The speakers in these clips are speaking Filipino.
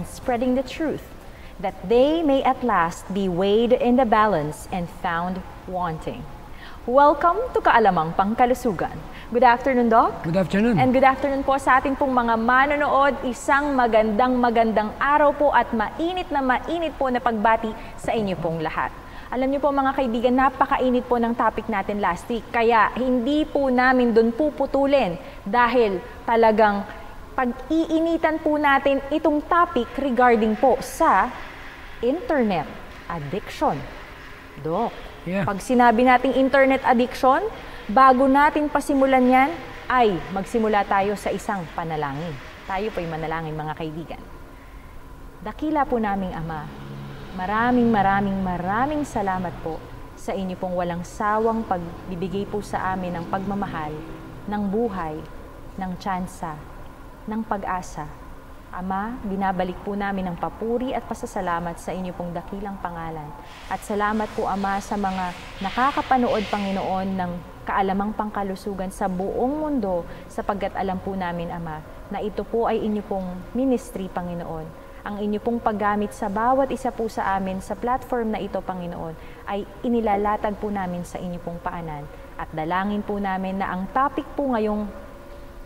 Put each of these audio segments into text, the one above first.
and spreading the truth, that they may at last be weighed in the balance and found wanting. Welcome to Kaalamang Pangkalusugan. Good afternoon, Doc. Good afternoon. And good afternoon po sa ating pong mga manonood. Isang magandang araw po at mainit po na pagbati sa inyo pong lahat. Alam niyo po mga kaibigan, napakainit po ng topic natin last week. Kaya hindi po namin doon puputulin dahil talagang pag-iinitan po natin itong topic regarding po sa internet addiction. Doc, pag sinabi nating internet addiction, bago natin pasimulan yan, ay magsimula tayo sa isang panalangin. Tayo po'y manalangin mga kaibigan. Dakila po naming Ama, maraming salamat po sa inyo pong walang sawang pagbibigay po sa amin ng pagmamahal, ng buhay, ng tsansa, ng pag-asa. Ama, binabalik po namin ang papuri at pasasalamat sa inyo pong dakilang pangalan. At salamat po Ama sa mga nakakapanood Panginoon ng Kaalamang Pangkalusugan sa buong mundo sapagkat alam po namin Ama na ito po ay inyo pong ministry Panginoon. Ang inyo pong paggamit sa bawat isa po sa amin sa platform na ito, Panginoon, ay inilalatag po namin sa inyo pong paanan. At dalangin po namin na ang topic po ngayong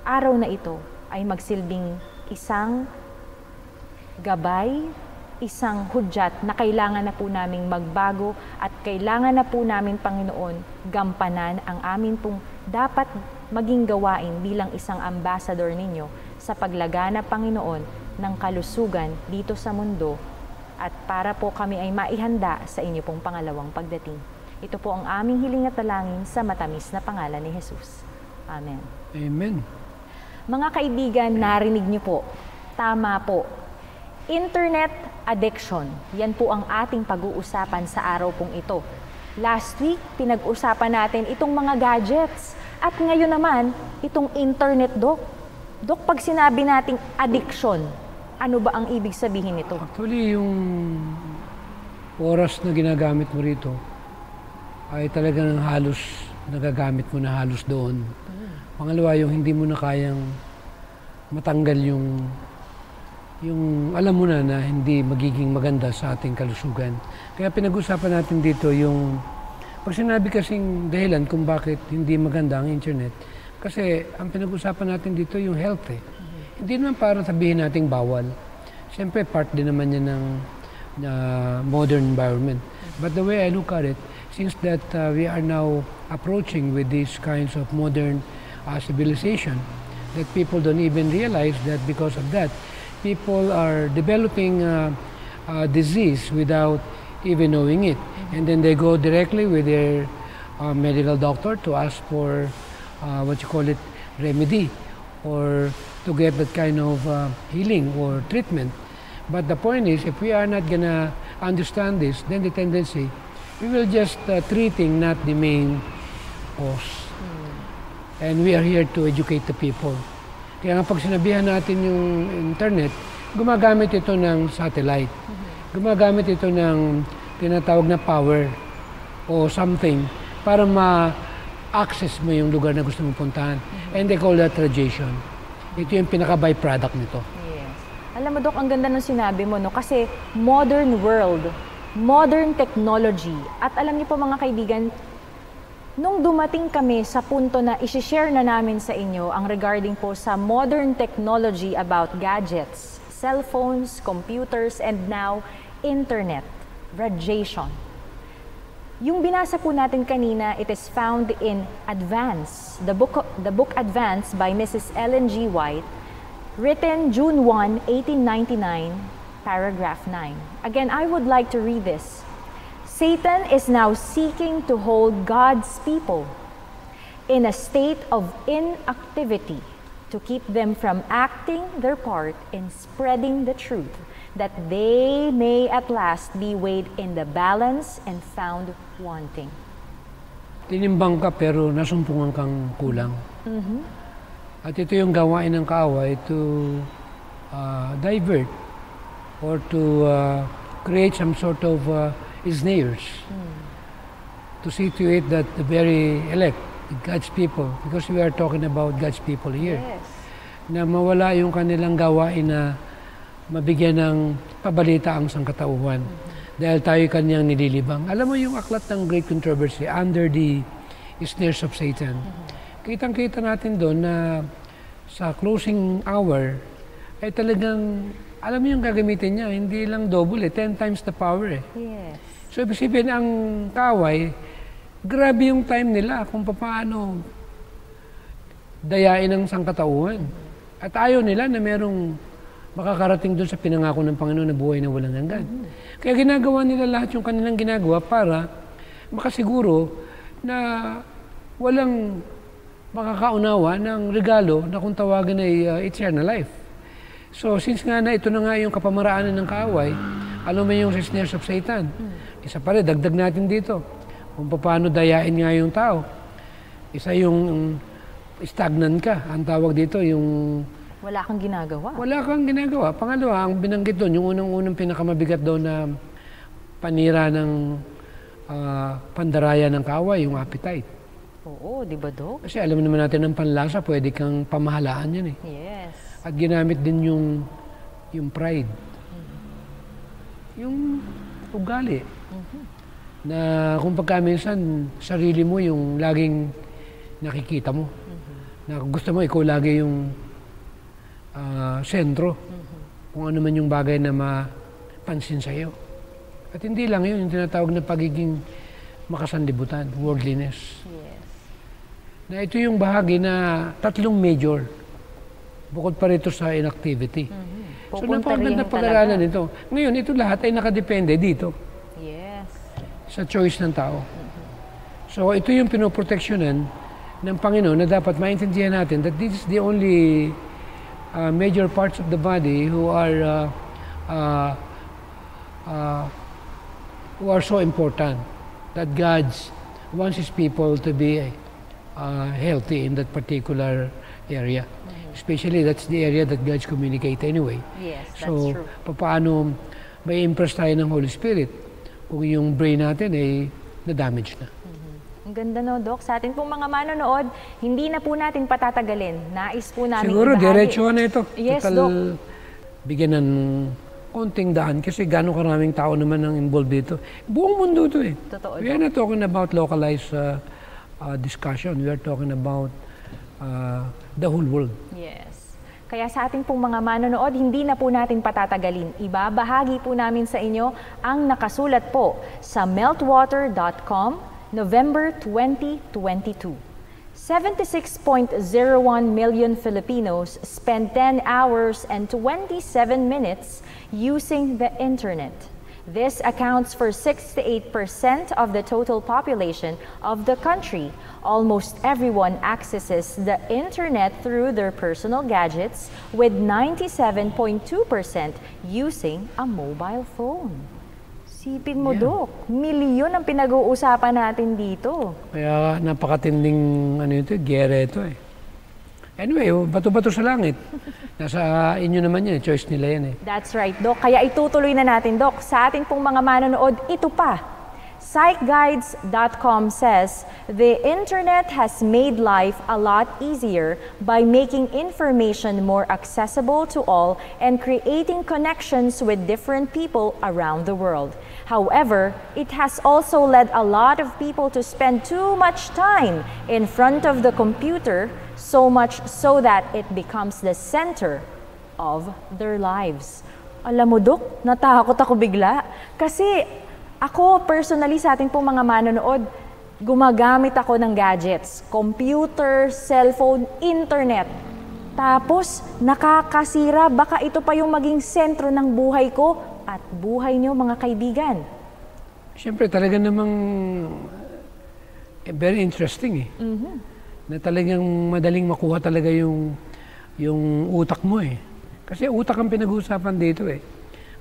araw na ito ay magsilbing isang gabay, isang hudyat na kailangan na po naming magbago at kailangan na po namin, Panginoon, gampanan ang amin pong dapat maging gawain bilang isang ambassador ninyo sa paglagana, Panginoon, ng kalusugan dito sa mundo at para po kami ay maihanda sa inyo pong pangalawang pagdating. Ito po ang aming hiling at dalangin sa matamis na pangalan ni Jesus. Amen. Amen. Mga kaibigan, narinig niyo po. Tama po. Internet addiction. Yan po ang ating pag-uusapan sa araw pong ito. Last week, pinag-usapan natin itong mga gadgets. At ngayon naman, itong internet, Doc. Doc, pag sinabi nating addiction, ano ba ang ibig sabihin nito? Actually, yung oras na ginagamit mo rito ay talagang halos nagagamit mo na halos doon. Pangalawa, yung hindi mo na kayang matanggal yung alam mo na hindi magiging maganda sa ating kalusugan. Kaya pinag-usapan natin dito yung pag sinabi kasing dahilan kung bakit hindi maganda ang internet, kasi ang pinag-usapan natin dito yung health eh. Hindi naman para sabihin nating bawal. Siyempre, part din naman yan ng modern environment. But the way I look at it, since that we are now approaching with these kinds of modern civilization, that people don't even realize that because of that, people are developing disease without even knowing it. And then they go directly with their medical doctor to ask for what you call it, remedy, or to get that kind of healing or treatment. But the point is, if we are not gonna understand this, then the tendency, we will just treating not the main cause. And we are here to educate the people. Kaya nga pag sinabihan natin yung internet, gumagamit ito ng satellite. Gumagamit ito ng tinatawag na power o something para access mo yung lugar na gusto mong puntahan. And they call that radiation. Ito yung pinaka-byproduct nito. Yes. Alam mo, Doc, ang ganda ng sinabi mo, no? Kasi modern world, modern technology, at alam niyo po mga kaibigan, nung dumating kami sa punto na isi-share na namin sa inyo ang regarding po sa modern technology about gadgets, cellphones, computers, and now, internet, radiation. Yung binasa po natin kanina, it is found in Advance, the book Advance by Mrs. Ellen G. White, written June 1, 1899, paragraph 9. Again, I would like to read this. Satan is now seeking to hold God's people in a state of inactivity to keep them from acting their part in spreading the truth, that they may at last be weighed in the balance and found wanting. Tinimbang ka pero nasumpungan kang kulang. At ito yung gawain ng kaaway to divert or to create some sort of snares to see to it that the very elect, God's people, because we are talking about God's people here, Yes. na mawala yung kanilang gawain na mabigyan ng pabalita ang sangkatauhan. Dahil tayo kanyang nililibang. Alam mo yung aklat ng Great Controversy, Under the Snares of Satan. Kitang-kita natin doon na sa closing hour, ay talagang, alam mo yung gagamitin niya, hindi lang double 10 times the power Yes. So, ibig sabihin, ang kaway, grabe yung time nila kung paano dayain ang sangkatauhan. At ayaw nila na merong makakarating doon sa pinangako ng Panginoon na buhay na walang hanggan. Kaya ginagawa nila lahat yung kanilang ginagawa para makasiguro na walang makakaunawa ng regalo na kung tawagan ay eternal life. So, since nga na ito na nga yung kapamaraanan ng kaaway, alam mo yung snares of Satan. Isa pa rin, dagdag natin dito. Kung paano dayain nga yung tao. Isa yung stagnant ka. Ang tawag dito, yung Wala kang ginagawa. wala kang ginagawa. Pangalawa, ang binanggit doon, yung unang-unang pinakamabigat doon na panira ng pandaraya ng kaaway, yung appetite. Oo, di ba, Dok? Kasi alam naman natin ng panlasa, pwede kang pamahalaan yan eh. Yes. At ginamit din yung pride. Yung ugali. Na kung pagka minsan, sarili mo yung laging nakikita mo. Na gusto mo, ikaw lagi yung sentro. Kung ano man yung bagay na mapansin sa iyo. At hindi lang yun, yung tinatawag na pagiging makasanlibutan, worldliness. Yes. Na ito yung bahagi na tatlong major. Bukod pa rito sa inactivity. So, napakaganda pag-aralan ito. Ngayon, ito lahat ay nakadepende dito. Yes. Sa choice ng tao. So, ito yung pinoproteksyonan ng Panginoon na dapat maintindihan natin that this is the only major parts of the body who are so important that God wants His people to be healthy in that particular area. Especially that's the area that God communicate anyway. Yes, that's So, true. paano may impress tayo ng Holy Spirit kung yung brain natin ay na-damage na. Ang ganda, no, Doc. Sa atin pong mga manonood, hindi na po natin patatagalin. Nais po namin Siguro, ibahagi. diretso na ito. Yes, Total, Doc. bigyan ng konting daan kasi gano'ng karaming tao naman ang involved dito. Buong mundo ito eh. Totoo, We are not talking about localized discussion. We are talking about the whole world. Yes. Kaya sa ating pong mga manonood, hindi na po natin patatagalin. Ibabahagi po namin sa inyo ang nakasulat po sa meltwater.com, November 2022. 76.01 million Filipinos spend 10 hours and 27 minutes using the internet. This accounts for 68% of the total population of the country. Almost everyone accesses the internet through their personal gadgets, with 97.2% using a mobile phone. Sipin mo, Dok, milyon ang pinag-uusapan natin dito. Kaya napakatinding gere ito eh. Anyway, bato-bato sa langit. Nasa inyo naman yan, choice nila yan eh. That's right, Dok. Kaya itutuloy na natin, Dok. Sa ating pong mga manonood, ito pa. Psychguides.com says, the internet has made life a lot easier by making information more accessible to all and creating connections with different people around the world. However, it has also led a lot of people to spend too much time in front of the computer, so much so that it becomes the center of their lives. Alam mo, Dok, natakot ako bigla. Kasi ako, personally, sa ating pong mga manonood, gumagamit ako ng gadgets, computer, cellphone, internet. Tapos, nakakasira, baka ito pa yung maging sentro ng buhay ko at buhay niyo, mga kaibigan. Siyempre, talaga namang very interesting eh. Na talagang madaling makuha talaga yung utak mo eh. Kasi utak ang pinag-uusapan dito eh.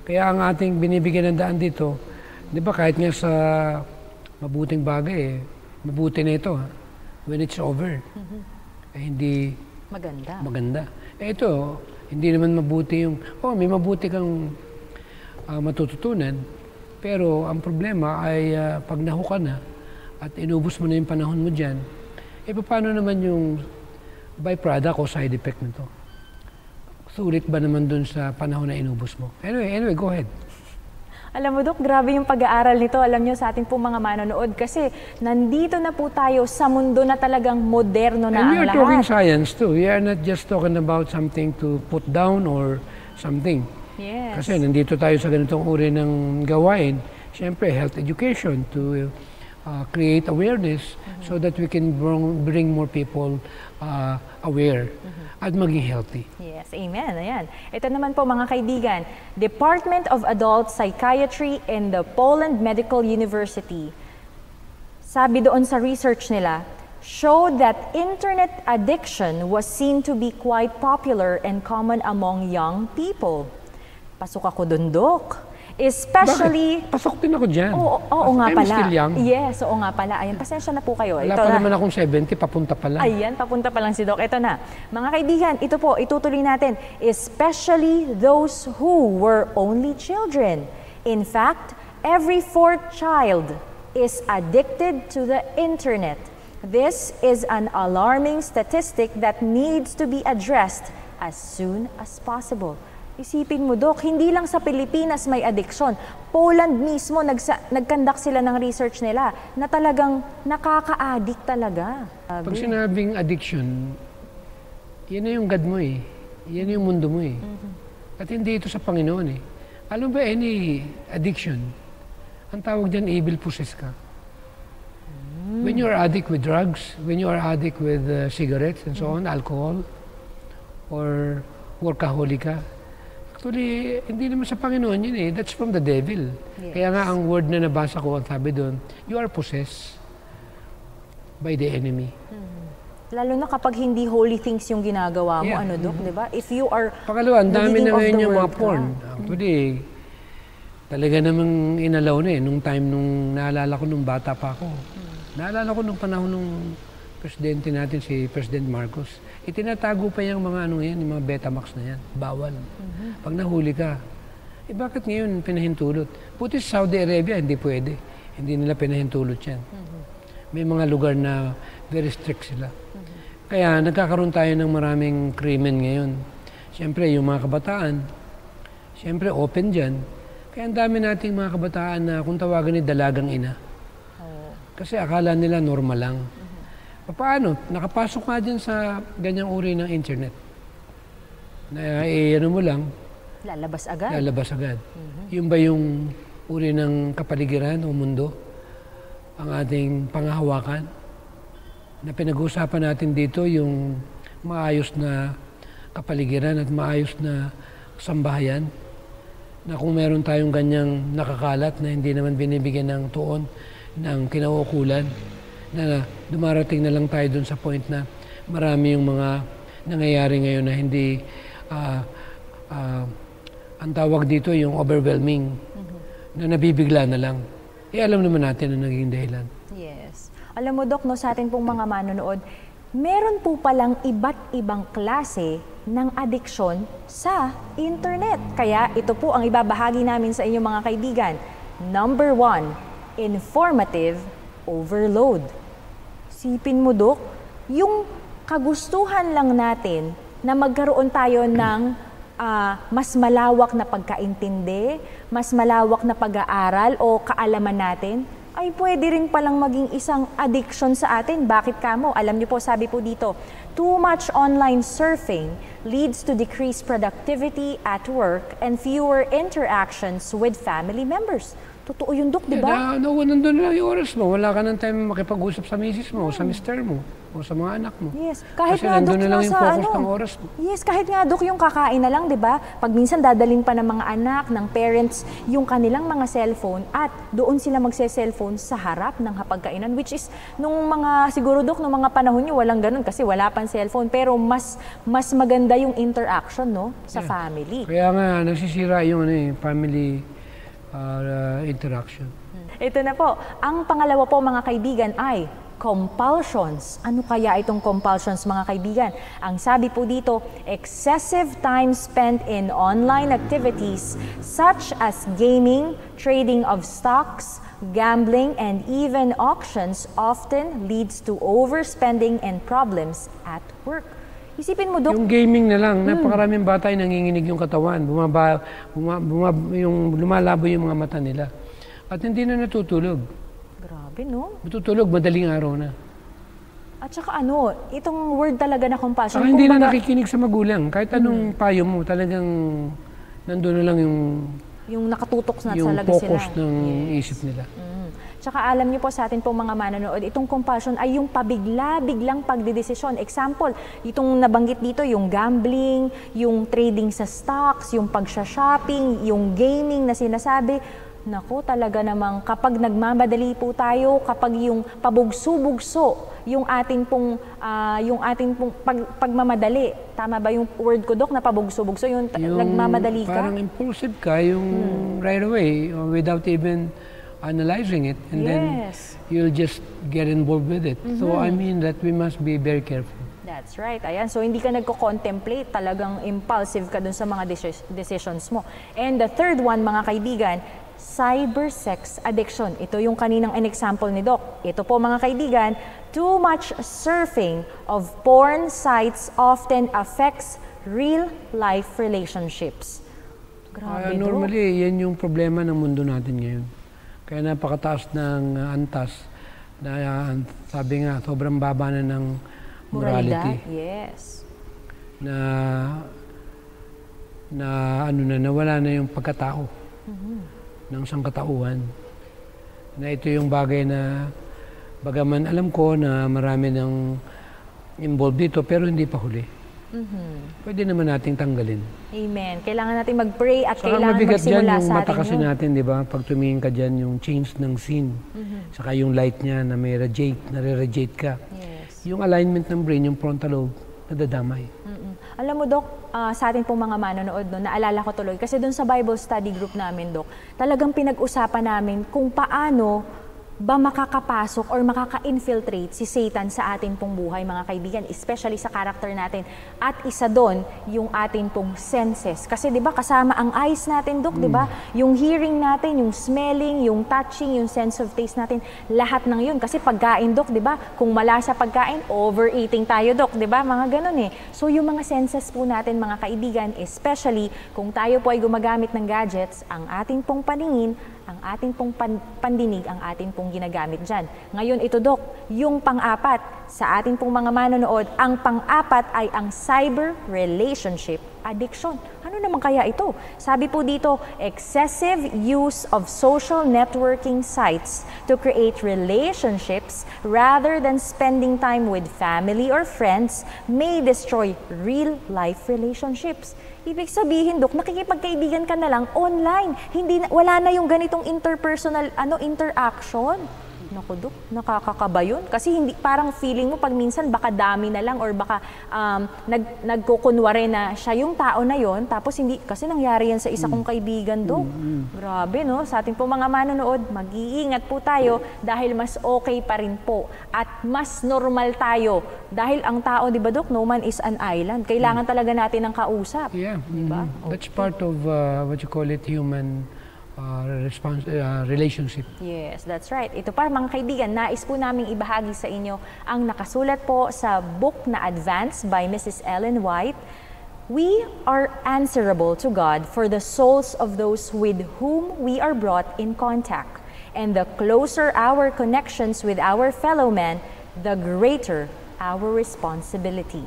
Kaya ang ating binibigyan ng daan dito, di ba kahit nga sa mabuting bagay eh, mabuti na ito ha, when it's over, eh, hindi maganda. Eh ito, hindi naman mabuti yung, may mabuti kang matututunan, pero ang problema ay pag nahuka na at inubos mo na yung panahon mo dyan, eh paano naman yung byproduct o side effect nito? sulit ba naman dun sa panahon na inubos mo? Anyway, go ahead. Alam mo, Dok, grabe yung pag-aaral nito. Alam nyo, sa ating pong mga manonood kasi nandito na po tayo sa mundo na talagang moderno na And we ang are lahat. talking science too. We are not just talking about something to put down or something. Yes. Kasi nandito tayo sa ganitong uri ng gawain. Siyempre, health education to create awareness so that we can bring more people aware at maging healthy. Yes, amen. Ayan. Ito naman po mga kaibigan, Department of Adult Psychiatry in the Poland Medical University. Sabi doon sa research nila, showed that internet addiction was seen to be quite popular and common among young people. Pasok ako dun, Dok. Especially... Bakit? Pasok din ako dyan. Oo nga I'm pala. still young. Yes, oo nga pala. Ayan, pasensya na po kayo. Wala Ito pa na. naman akong 70, papunta pa lang. Ayan, papunta pa lang si Doc. Ito na. Mga kaibigan, ito po, itutuloy natin. Especially those who were only children. In fact, every fourth child is addicted to the internet. This is an alarming statistic that needs to be addressed as soon as possible. Isipin mo, Dok, hindi lang sa Pilipinas may addiction. Poland mismo, nag-conduct sila ng research nila na talagang nakaka-addict talaga. Pag sinabing addiction, yan na yung God mo eh. Yan yung mundo mo eh. At hindi ito sa Panginoon eh. Alam ba, any addiction, ang tawag dyan, evil possessed ka. When you are addict with drugs, when you are addict with cigarettes and so on, alcohol, or workaholic ka, actually, hindi naman sa Panginoon yun eh. That's from the devil. Yes. Kaya nga ang word na nabasa ko, ang sabi doon, you are possessed by the enemy. Lalo na kapag hindi holy things yung ginagawa mo, ano, Dok, di ba? If you are... Pangalawa, ang dami na ngayon yung mga ka. porn. Actually, talaga namang inalaw na eh. Nung time, nung naalala ko nung bata pa ako. Naalala ko nung panahon nung presidente natin, si President Marcos. Itinatago pa yung mga ano yan, yung mga Betamax na yan. Bawal. Pag nahuli ka, bakit ngayon pinahintulot? Puti sa Saudi Arabia, hindi pwede. Hindi nila pinahintulot yan. May mga lugar na very strict sila. Kaya nagkakaroon tayo ng maraming krimen ngayon. Siyempre, yung mga kabataan, siyempre open dyan. Kaya ang dami nating mga kabataan na kung tawagan ni dalagang ina. Kasi akala nila normal lang. Paano? Nakapasok nga dyan sa ganyang uri ng internet. Na ano mo lang. Lalabas agad. Lalabas agad. Yung ba yung uri ng kapaligiran o mundo? Ang ating panghahawakan? Na pinag-uusapan natin dito yung maayos na kapaligiran at maayos na sambahayan. Na kung meron tayong ganyang nakakalat na hindi naman binibigyan ng tuon, ng kinauukulan, na dumarating na lang tayo dun sa point na marami yung mga nangyayari ngayon na hindi, ang tawag dito yung overwhelming, na nabibigla na lang. Alam naman natin ang naging dahilan. Yes. Alam mo, Dok, no, sa ating pong mga manonood, meron po palang iba't ibang klase ng addiction sa internet. Kaya ito po ang ibabahagi namin sa inyo mga kaibigan. Number 1, informative overload. Sipin mo, Dok, yung kagustuhan lang natin na magkaroon tayo ng mas malawak na pagkaintindi, mas malawak na pag-aaral o kaalaman natin, ay pwede rin palang maging isang addiction sa atin. Bakit kamo? Alam niyo po, sabi po dito, too much online surfing leads to decreased productivity at work and fewer interactions with family members. Totoo yun, Dok, di ba? Nandun lang yung oras mo. Wala ka ng time makipag-usap sa misis mo, o sa mister mo, o sa mga anak mo. Yes. Kahit kasi nga, Dok, na lang yung focus ng oras mo. Yes, kahit nga, Dok, yung kakain na lang, di ba? Pag minsan dadalhin pa ng mga anak, ng parents, yung kanilang mga cellphone at doon sila magse-cellphone sa harap ng hapagkainan, which is, nung mga, siguro, Dok, nung mga panahon nyo, walang ganun kasi wala pang cellphone, pero mas maganda yung interaction, no, sa family. Kaya nga, nagsisira yung family interaction. Ito na po. Ang pangalawa po mga kaibigan ay compulsions. Ano kaya itong compulsions mga kaibigan? Ang sabi po dito, excessive time spent in online activities such as gaming, trading of stocks, gambling, and even auctions often leads to overspending and problems at work. Isipin mo, Dok, Yung gaming na lang, napakaraming bata ay nanginginig yung katawan, lumalabo yung mga mata nila. At hindi na natutulog. grabe, no? Matutulog, madaling araw na. At saka itong word talaga na compassion. Saka hindi na kumbaga, nakikinig sa magulang. Kahit anong payo mo, talagang nandun na lang yung nakatutok na yung talaga sila. focus ng isip nila. Tsaka alam niyo po sa atin pong mga manonood, itong compassion ay yung pabigla-biglang pagdedesisyon. Example, itong nabanggit dito, yung gambling, yung trading sa stocks, yung pagsha-shopping, yung gaming na sinasabi. Naku, talaga namang kapag nagmamadali po tayo, kapag yung pabugso-bugso, yung ating pong pagmamadali. Tama ba yung word ko, Dok, na pabugso-bugso? Yung nagmamadali ka? Parang impulsive ka, yung right away, without even analyzing it, and then you'll just get involved with it. So I mean that we must be very careful. That's right. Ayan. So, hindi ka nagko-contemplate. Talagang impulsive ka dun sa mga decisions mo. And the third one, mga kaibigan, cyber sex addiction. Ito yung kaninang example ni Doc. Ito po, mga kaibigan, too much surfing of porn sites often affects real-life relationships. Grabe, Doc. Normally, yan yung problema ng mundo natin ngayon. Kaya napakataas ng antas na sabi nga, sobrang baba na ng morality. Yes. Na nawala na yung pagkatao ng sangkatauhan. Na ito yung bagay na bagaman alam ko na marami nang involved dito pero hindi pa huli. Pwede naman nating tanggalin. Amen. Kailangan natin mag-pray at Saka kailangan mabigat magsimula dyan yung sa mata atin kasi natin, di ba? Pag tumingin ka dyan, yung change ng scene. Saka yung light niya na may nare-radiate ka. Yes. Yung alignment ng brain, yung frontal lobe, nadadamay. Alam mo, Dok, sa atin pong mga manonood, naalala ko tuloy, kasi doon sa Bible study group namin, Dok, talagang pinag-usapan namin kung paano ba makakapasok or makaka-infiltrate si Satan sa atin pong buhay, mga kaibigan, especially sa character natin. At isa doon, yung atin pong senses. Kasi 'di ba kasama ang eyes natin, Dok, 'di ba? Yung hearing natin, yung smelling, yung touching, yung sense of taste natin, lahat ng 'yun. Kasi pagkain, Dok, 'di ba? Kung malasa pagkain, overeating tayo, Dok, 'di ba? Mga ganun eh. So yung mga senses po natin, mga kaibigan, especially kung tayo po ay gumagamit ng gadgets, ang ating pong paningin, ang ating pong pandinig, ang ating pong ginagamit dyan. Ngayon ito, Dok, yung pang-apat sa ating pong mga manonood, ang pang-apat ay ang cyber relationship addiction. Ano naman kaya ito? Sabi po dito, excessive use of social networking sites to create relationships rather than spending time with family or friends may destroy real-life relationships. Ibig sabihin, Dok, nakikipagkaibigan ka na lang online. Wala na yung ganitong interpersonal interaction. Naku, Dok, nakakakaba yun. Kasi parang feeling mo pag minsan baka dami na lang or baka nagkukunwari na siya yung tao na yon, tapos hindi, kasi nangyari yan sa isa kong kaibigan, Dok. Grabe, no? Sa ating po mga manonood, mag-iingat po tayo dahil mas okay pa rin po at mas normal tayo. Dahil ang tao, di ba, Dok, no man is an island. Kailangan talaga natin ng kausap. Yeah, diba? That's part of what you call it, human relationship. Yes, that's right. Ito pa, mga kaibigan, nais po naming ibahagi sa inyo ang nakasulat po sa book na Advance by Mrs. Ellen White. We are answerable to God for the souls of those with whom we are brought in contact. And the closer our connections with our fellow men, the greater our responsibility.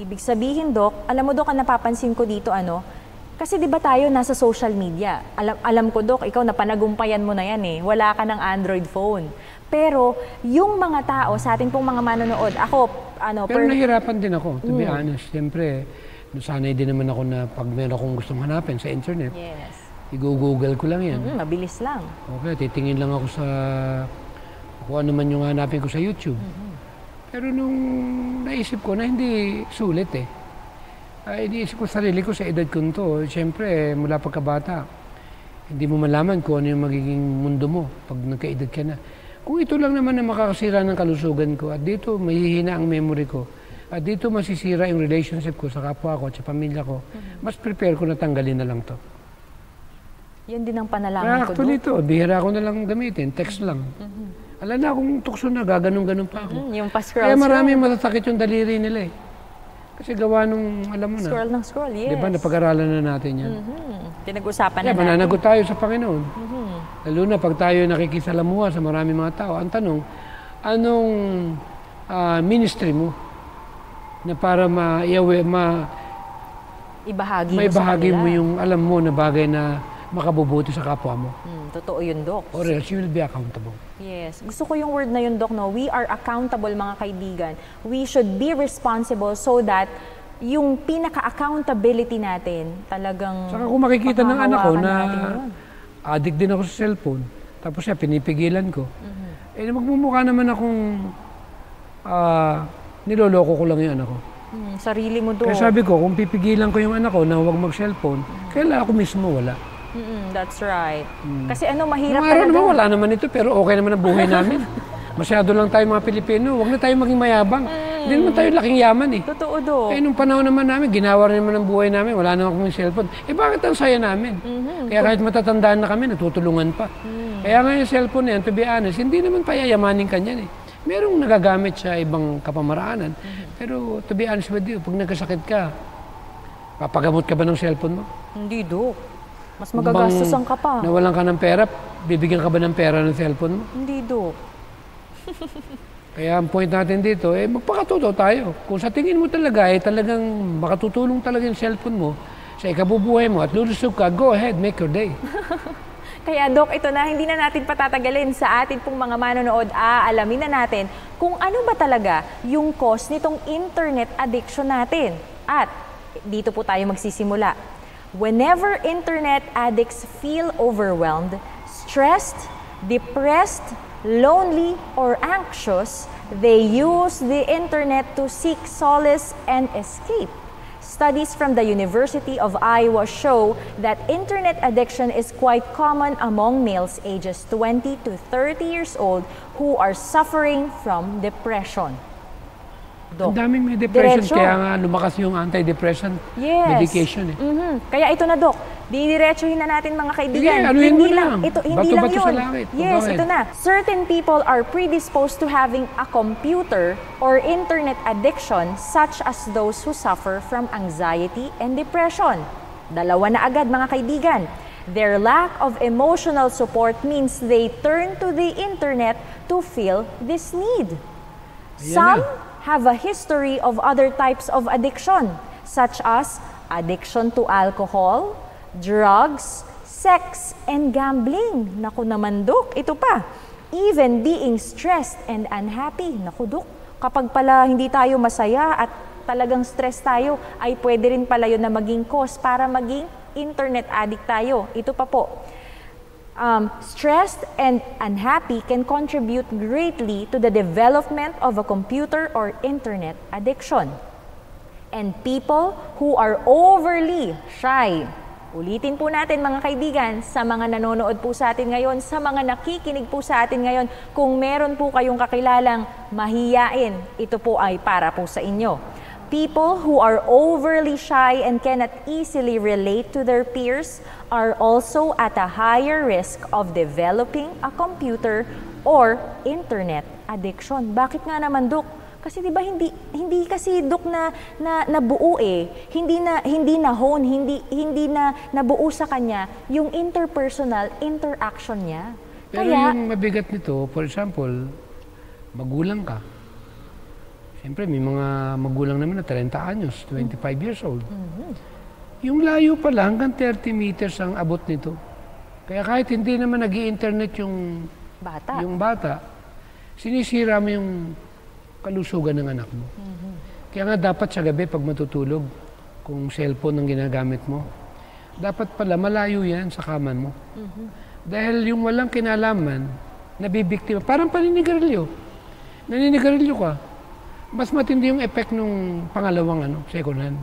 Ibig sabihin, Dok, alam mo, Dok, ang napapansin ko dito, kasi di ba tayo nasa social media? Alam ko, Dok, ikaw napanagumpayan mo na yan eh. Wala ka ng Android phone. Pero yung mga tao, sa ating pong mga manonood, ako, Pero nahirapan din ako, to be honest. Siyempre, nasanay din naman ako na pag meron akong gustong hanapin sa internet, yes, i-google ko lang yan. mabilis lang. Okay, titingin lang ako sa kung ano man yung hanapin ko sa YouTube. Pero nung naisip ko na hindi sulit eh. Iniisip ko sarili ko sa edad ko to. Siyempre, mula pagkabata, hindi mo malaman kung ano yung magiging mundo mo pag nagkaedad ka na. Kung ito lang naman na makakasira ng kalusugan ko, at dito mahihina ang memory ko, at dito masisira yung relationship ko sa kapwa ko at sa pamilya ko, mas prepare ko na tanggalin na lang to. Yan din ang panalangin ko, Actually ito, bihira ko na lang gamitin, text lang. Alam na akong tukso na, gaganong-ganon pa ako. Yung pa-scroll. Kaya maraming matasakit yung daliri nila eh. Kasi gawa nung, alam mo na, Scroll ng scroll, yes. di ba, napag-aralan na natin yan. Pinag-usapan na Kaya natin. mananagot tayo sa Panginoon. Lalo na pag tayo nakikisalamuha sa maraming mga tao. Ang tanong, anong ministry mo na para Ibahagi mo sa maibahagi kanila. mo yung alam mo na bagay na makabubuti sa kapwa mo? Totoo yun, Doc. Or else you will be accountable. Yes. Gusto ko yung word na yun, Doc, no? We are accountable, mga kaibigan. We should be responsible so that yung pinaka-accountability natin talagang Saka kung makikita ng anak ko panghahawakan na natin yun. addict din ako sa cellphone, tapos siya pinipigilan ko, magmumukha naman akong niloloko ko lang yung anak ko. Sarili mo, Doc. Kaya sabi ko, kung pipigilan ko yung anak ko na huwag mag-cellphone, kailan ako mismo wala. That's right. Kasi mahirap Nung araw talaga. naman, wala naman ito, pero okay naman ang buhay namin. Masyado lang tayo mga Pilipino, huwag na tayo maging mayabang. Hindi naman tayo laking yaman eh. Totoo, Doc. Nung panahon naman namin, ginawa rin naman ang buhay namin, wala naman kaming cellphone. Bakit ang saya namin? Kaya kahit matatandaan na kami, natutulungan pa. Kaya nga yung cellphone na yan, to be honest, hindi naman payayamanin ka niyan eh. Merong nagagamit sa ibang kapamaraanan. Pero to be honest with you, pag nagkasakit ka, papagamot ka ba ng cellphone mo? Hindi, Doc. Mas magagastusan ka pa. Nawalan ka ng pera, bibigyan ka ba ng pera ng cellphone mo? Hindi, Doc. Kaya ang point natin dito, magpakatuto tayo. Kung sa tingin mo talaga, talagang makatutulong talaga yung cellphone mo sa ikabubuhay mo at lulusog ka, go ahead, make your day. Kaya, Doc, ito na, hindi na natin patatagalin sa atin pong mga manonood. Alamin na natin kung ano ba talaga yung cause nitong internet addiction natin. At dito po tayo magsisimula. Whenever internet addicts feel overwhelmed, stressed, depressed, lonely, or anxious, they use the internet to seek solace and escape. Studies from the University of Iowa show that internet addiction is quite common among males ages 20 to 30 years old who are suffering from depression. Ang daming may depression, Diretso. kaya nga lumakas yung antidepressant medication eh. Kaya ito na, Doc. Didiretsuhin na natin, mga kaibigan. Sige, anuhin mo Hindi lang. Hindi Bato-bato lang yun. sa langit. Yes, Bakit? ito na. Certain people are predisposed to having a computer or internet addiction such as those who suffer from anxiety and depression. Dalawa na agad, mga kaibigan. Their lack of emotional support means they turn to the internet to fill this need. Ayan Some na. have a history of other types of addiction, such as addiction to alcohol, drugs, sex, and gambling. Naku naman, Dok, ito pa. Even being stressed and unhappy. Naku, Dok, kapag pala hindi tayo masaya at talagang stress tayo, ay pwede rin pala yun na maging cause para maging internet addict tayo. Ito pa po. Stressed and unhappy can contribute greatly to the development of a computer or internet addiction. And people who are overly shy. Ulitin po natin, mga kaibigan, sa mga nanonood po sa atin ngayon, sa mga nakikinig po sa atin ngayon, kung meron po kayong kakilalang mahiyain, ito po ay para po sa inyo. People who are overly shy and cannot easily relate to their peers are also at a higher risk of developing a computer or internet addiction. Bakit nga naman, Dok? Kasi 'di ba hindi kasi, Dok, na nabuo hindi na hone, hindi na nabuo sa kanya yung interpersonal interaction niya. Pero Kaya yung mabigat nito, for example, magulang ka. Siyempre, may mga magulang naman na 30 anyos, 25 years old. Yung layo pala, hanggang 30 meters ang abot nito. Kaya kahit hindi naman nag-i-internet yung bata, sinisira mo yung kalusugan ng anak mo. Kaya nga dapat sa gabi, pag matutulog, kung cellphone ang ginagamit mo, dapat pala malayo yan sa kaman mo. Dahil yung walang kinalaman, nabibiktima. Parang paninigarilyo. Naninigarilyo ka. Mas matindi yung effect nung pangalawang second hand.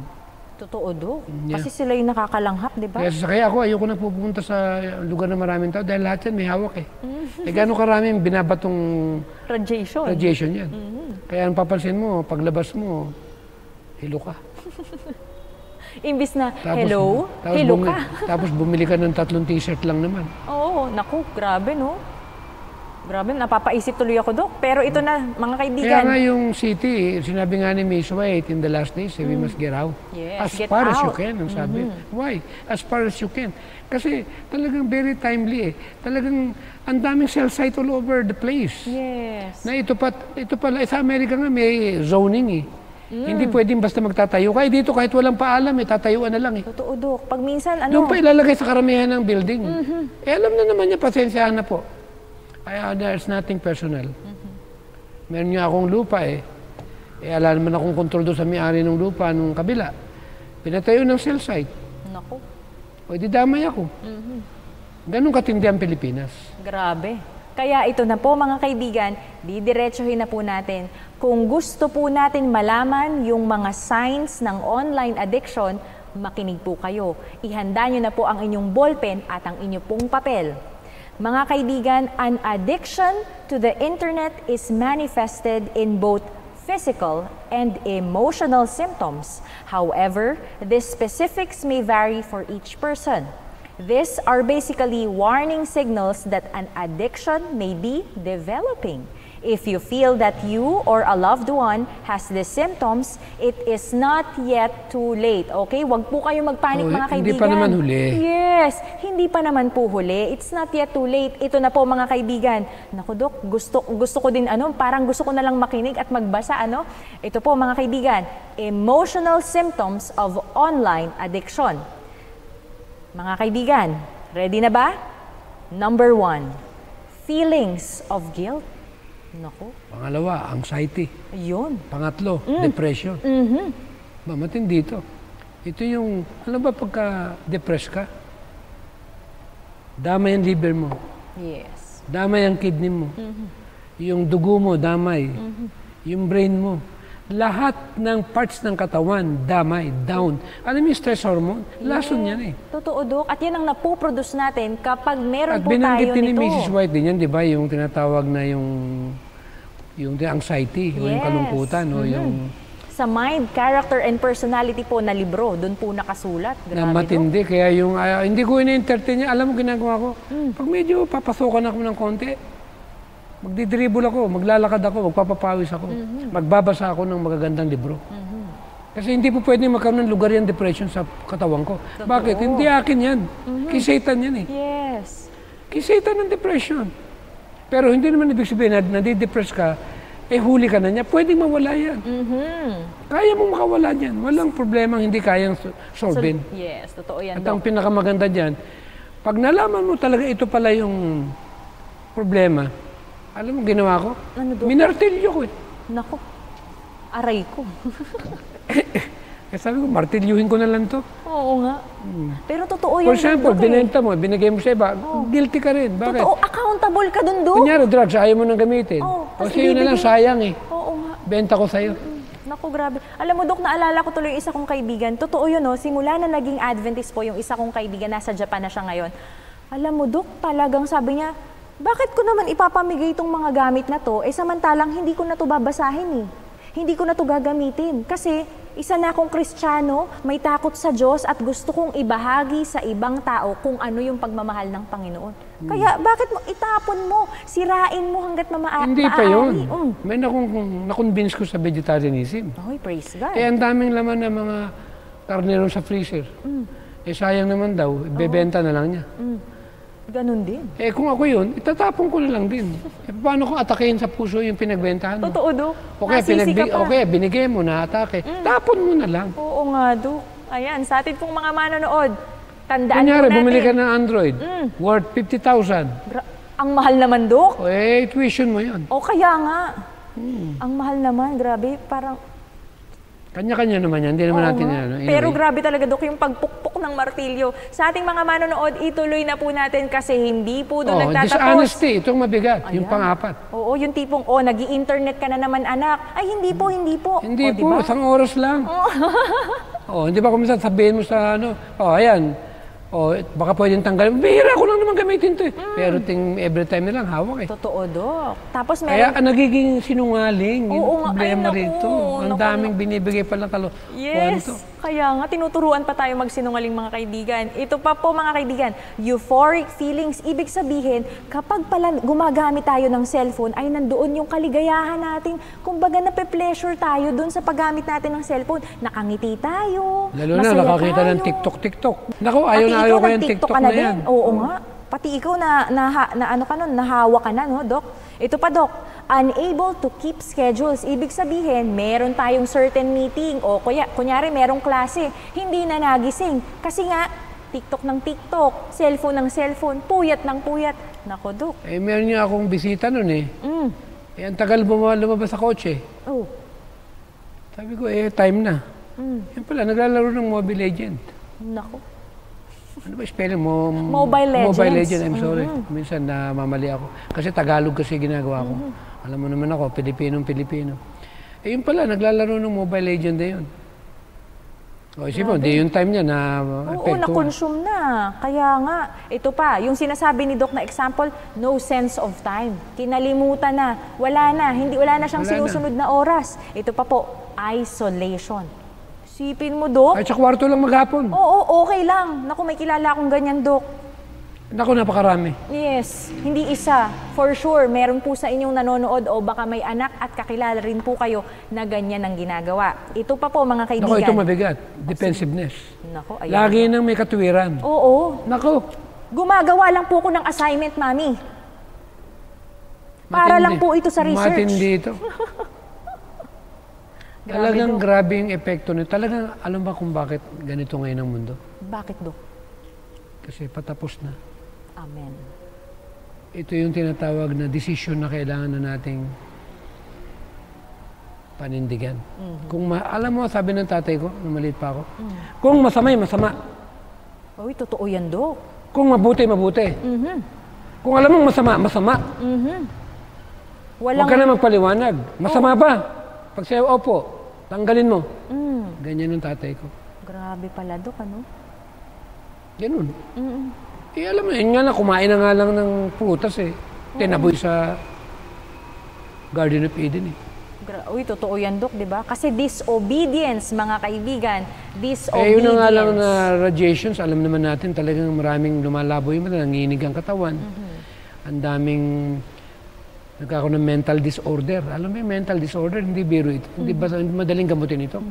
totoo, Dok. Yeah. Kasi sila yung nakakalanghap, di ba? Kaya ako, ayoko na pupunta sa lugar na maraming tao dahil lahat yan may hawak eh. Gano'ng karaming binabatong radiation yan. Kaya ang papansin mo, paglabas mo, hilo ka. Imbis na, Tapos, hello, hilo ka. Tapos bumili ka ng 3 t-shirt lang naman. Oo, naku, grabe, no? Grabe, napapaisip tuloy ako, Dok. Pero ito na, mga kaibigan. Kaya nga yung city, sinabi nga ni Miss White, in the last days, we must get out. Yes, As get far as you out. can, ang sabi. Why? As far as you can. Kasi talagang very timely eh. Talagang ang daming cell site all over the place. Yes. Na ito pala, sa Amerika nga may zoning eh. Hindi pwedeng basta magtatayo. Kaya dito kahit walang paalam eh, tatayuan na lang eh. Totoo, Dok. Pag minsan, Doon pa ilalagay sa karamihan ng building. Eh alam na naman niya, pasensyahan na po. There's nothing personal. Meron nga akong lupa eh. Ala naman akong kontrol doon sa may-ari ng lupa nung kabila. Pinatayo ng cell site. Naku. O di damay ako. Ganun katindi ang Pilipinas. Grabe. Kaya ito na po mga kaibigan, didiretsuhin na po natin. Kung gusto po natin malaman yung mga signs ng online addiction, makinig po kayo. Ihanda nyo na po ang inyong ballpen at ang inyong pong papel. Mga kaibigan, an addiction to the internet is manifested in both physical and emotional symptoms. However, the specifics may vary for each person. These are basically warning signals that an addiction may be developing. If you feel that you or a loved one has the symptoms, it is not yet too late. Okay? Huwag po kayo magpanik mga kaibigan. Hindi pa naman huli. Yes, hindi pa naman po huli. It's not yet too late. Ito na po mga kaibigan. Naku Dok, gusto ko din parang gusto ko na lang makinig at magbasa Ito po mga kaibigan, emotional symptoms of online addiction. Mga kaibigan, ready na ba? Number 1, feelings of guilt. Naku. Pangalawa, anxiety. Ayun. Pangatlo, depression. Matindi dito. Ito yung, alam ba pagka-depress ka? Damay ang liver mo. Yes. Damay ang kidney mo. Yung dugo mo, damay. Yung brain mo. Lahat ng parts ng katawan, damay, down. Alam mo yung stress hormone? Lason yan eh. Totoo, Dok. At yan ang napoproduce natin kapag meron At po tayo binanggit din ni nito. Mrs. White din yan, di ba? Yung tinatawag na yung anxiety, o yung kalungkutan, o yung... Sa Mind, Character and Personality po na libro, doon po nakasulat. Grabe, na matindi. Dok. Kaya yung, hindi ko ina-entertain niya. Alam mo, ginagawa ko. Pag medyo papasokan ako ng konti, magdidribble ako, maglalakad ako, magpapapawis ako, magbabasa ako ng magagandang libro. Kasi hindi po pwede magkaroon ng lugar yung depression sa katawan ko. Totoo. Bakit? Hindi akin yan. Kisatan yan eh. Yes. Kisatan ng depression. Pero hindi naman ibig sabihin na nadidepress ka, huli ka na niya. Pwedeng mawala yan. Kaya mong makawala niyan. Walang problema hindi kayang solvin. Yes, totoo yan, At ang Dok. pinakamaganda dyan, pag nalaman mo talaga ito pala yung problema, alam mo ginawa ko? Ano, Dok? Minartilyo ko eh. Naku, aray ko. Kaya sabi ko, martilyuhin ko na lang to. Oo nga. Pero totoo yan, For example, Dok, binenta mo, binigay mo sa iba, guilty ka rin. Bakit? Totoo, accountable ka dun, Dok. Kunyari, drugs, ayaw mo nang gamitin. Oo, tas Kasi yun na lang, ibibigay. sayang eh. Oo nga. Benta ko sa'yo. Naku, grabe. Alam mo, Dok, naalala ko tuloy yung isa kong kaibigan. Totoo yun, no? Simula na naging Adventist po yung isa kong kaibigan, nasa Japan na siya ngayon. Alam mo, Dok, talagang sabi niya, bakit ko naman ipapamigay itong mga gamit na to, samantalang hindi ko na to babasahin eh. Hindi ko na to gagamitin. Kasi isa na akong Kristiyano, may takot sa Diyos at gusto kong ibahagi sa ibang tao kung ano yung pagmamahal ng Panginoon. Kaya bakit mo itapon mo, sirain mo hanggat Hindi pa yun. maaari? May na-convince ko sa vegetarianism. Oy, praise God. Ang daming laman ng mga karnero sa freezer. Sayang naman daw, ibebenta na lang niya. Ganun din. Kung ako yun, itatapon ko na lang din. Paano kung atakehin sa puso yung pinagbentahan mo? Totoo, Dok. Okay, Nasisi ka pa. binigay mo na atake. Tapon mo na lang. Oo nga, Dok. Ayan, sa atin pong mga manonood, tandaan Kunyari, po natin. bumili ka ng Android, worth 50,000. Ang mahal naman, Dok. Tuition mo yun. O kaya nga. Ang mahal naman, grabe. Parang, Kanya-kanya naman yan. Hindi naman oo natin nga. yan. Anyway. Pero grabe talaga, Dok, yung pagpukpok ng martilyo. Sa ating mga manonood, ituloy na po natin kasi hindi po doon nagtatapos. Dishonesty. Itong mabigat. Yung Ayan. pang-apat. Oo, yung tipong, nag-i-internet ka na naman, anak. Ay, hindi po, hindi po. Hindi O, po, diba? isang oras lang. Hindi ba kung minsan sabihin mo sa ayan. O, baka pwedeng tanggalin. Bihira ko lang naman gamitin to eh. Pero every time nilang hawak eh. Totoo, Dok. Tapos Kaya meron... nagiging sinungaling. Oo nga. Yung problema Ay, naku, rito. Ang naku, daming binibigay palang Yes. Kaya nga, tinuturuan pa tayo magsinungaling mga kaibigan. Ito pa po mga kaibigan, euphoric feelings. Ibig sabihin, kapag pala gumagamit tayo ng cellphone, ay nandoon yung kaligayahan natin. Kumbaga nape-pleasure tayo doon sa paggamit natin ng cellphone. Nakangiti tayo, Lalo na masaya nakakita tayo. ng TikTok. Naku, ayaw na Pati ayaw ikaw ko yung nag-TikTok TikTok ka na na yan. din. Oo nga. Pati ikaw na ano ka nun, nahawa ka na, no, Dok? Ito pa, Dok. Unable to keep schedules. Ibig sabihin, meron tayong certain meeting o kunyari merong klase, hindi na nagising. Kasi nga, TikTok ng TikTok, cellphone ng cellphone, puyat ng puyat. Nako, Dok. Eh, meron niya akong bisita nun eh. Mm. Eh, ang tagal lumabas sa kotse. Oh. Sabi ko, time na. Mm. Yan pala, naglalaro ng Mobile Legend. Nako. Ano ba spelling mo? Mobile Legends. Mobile Legend, I'm sorry. Minsan namamali ako. Kasi Tagalog kasi ginagawa ko. Alam mo naman ako, Pilipinong-Pilipino. Eh yun pala, naglalaro ng Mobile Legend na yun. O isip mo, di yung time niya na Oo, epekto. na-consume na. Kaya nga, ito pa, yung sinasabi ni Doc na example, no sense of time. Kinalimutan na, wala na siyang Wala sinusunod na oras. Ito pa po, isolation. Sipin mo, Doc. Ay, sa kwarto lang maghapon. Oo, okay lang. Naku, may kilala akong ganyan, Doc. Naku, napakarami. Yes, hindi isa. For sure, meron po sa inyong nanonood o baka may anak at kakilala rin po kayo na ganyan ang ginagawa. Ito pa po, mga kaibigan. Naku, ito mabigat. Defensiveness. Naku, ayan. Lagi nang may katuwiran. Oo. Naku. Gumagawa lang po ko ng assignment, Mami. Para lang po ito sa research. Matindi ito. Talagang Dok. grabe yung epekto nito. Talagang alam ba kung bakit ganito ngayon ang mundo? Bakit, Dok? Kasi patapos na. Amen. Ito yung tinatawag na desisyon na kailangan na nating panindigan. Kung alam mo, sabi ng tatay ko, nung maliit pa ako, kung masama'y masama. Uy, totoo yan, Dok. Kung mabuti, mabuti. Kung alam mong masama, masama. Huwag ka na magpaliwanag. Masama ba? Pag sa'yo, opo, tanggalin mo. Ganyan ang tatay ko. Grabe pala, Dok, ano? Ganun. Eh, alam mo, yun nga na, kumain na nga lang ng prutas eh. Tinaboy sa Garden of Eden eh. Uy, totoo yan, Dok, di ba? Kasi disobedience, mga kaibigan. Disobedience. Eh, yun na nga lang na radiations, alam naman natin talagang maraming lumalabo yung mata, nanginig ang katawan. Ang daming nagkakaroon ng mental disorder. Alam mo yung mental disorder, hindi biro ito. Hindi madaling gamutin ito.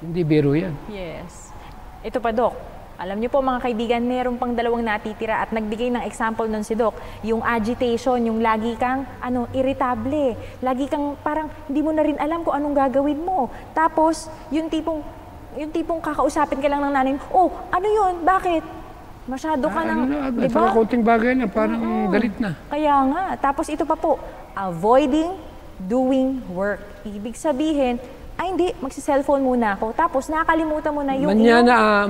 Hindi biro yan. Yes. Ito pa, Dok. Alam niyo po mga kaibigan, meron pang dalawang natitira at nagbigay ng example nun si Doc. Yung agitation, yung lagi kang irritable. Lagi kang parang hindi mo na rin alam kung anong gagawin mo. Tapos, yung tipong kakausapin ka lang ng nanay mo, oh, ano yun? Bakit? Masyado ka ng, di ba? Konting bagay na, parang galit na. Kaya nga. Tapos ito pa po, avoiding doing work. Ibig sabihin, ay hindi, magsi-cellphone muna ako. Tapos nakakalimutan mo na yung... Manyana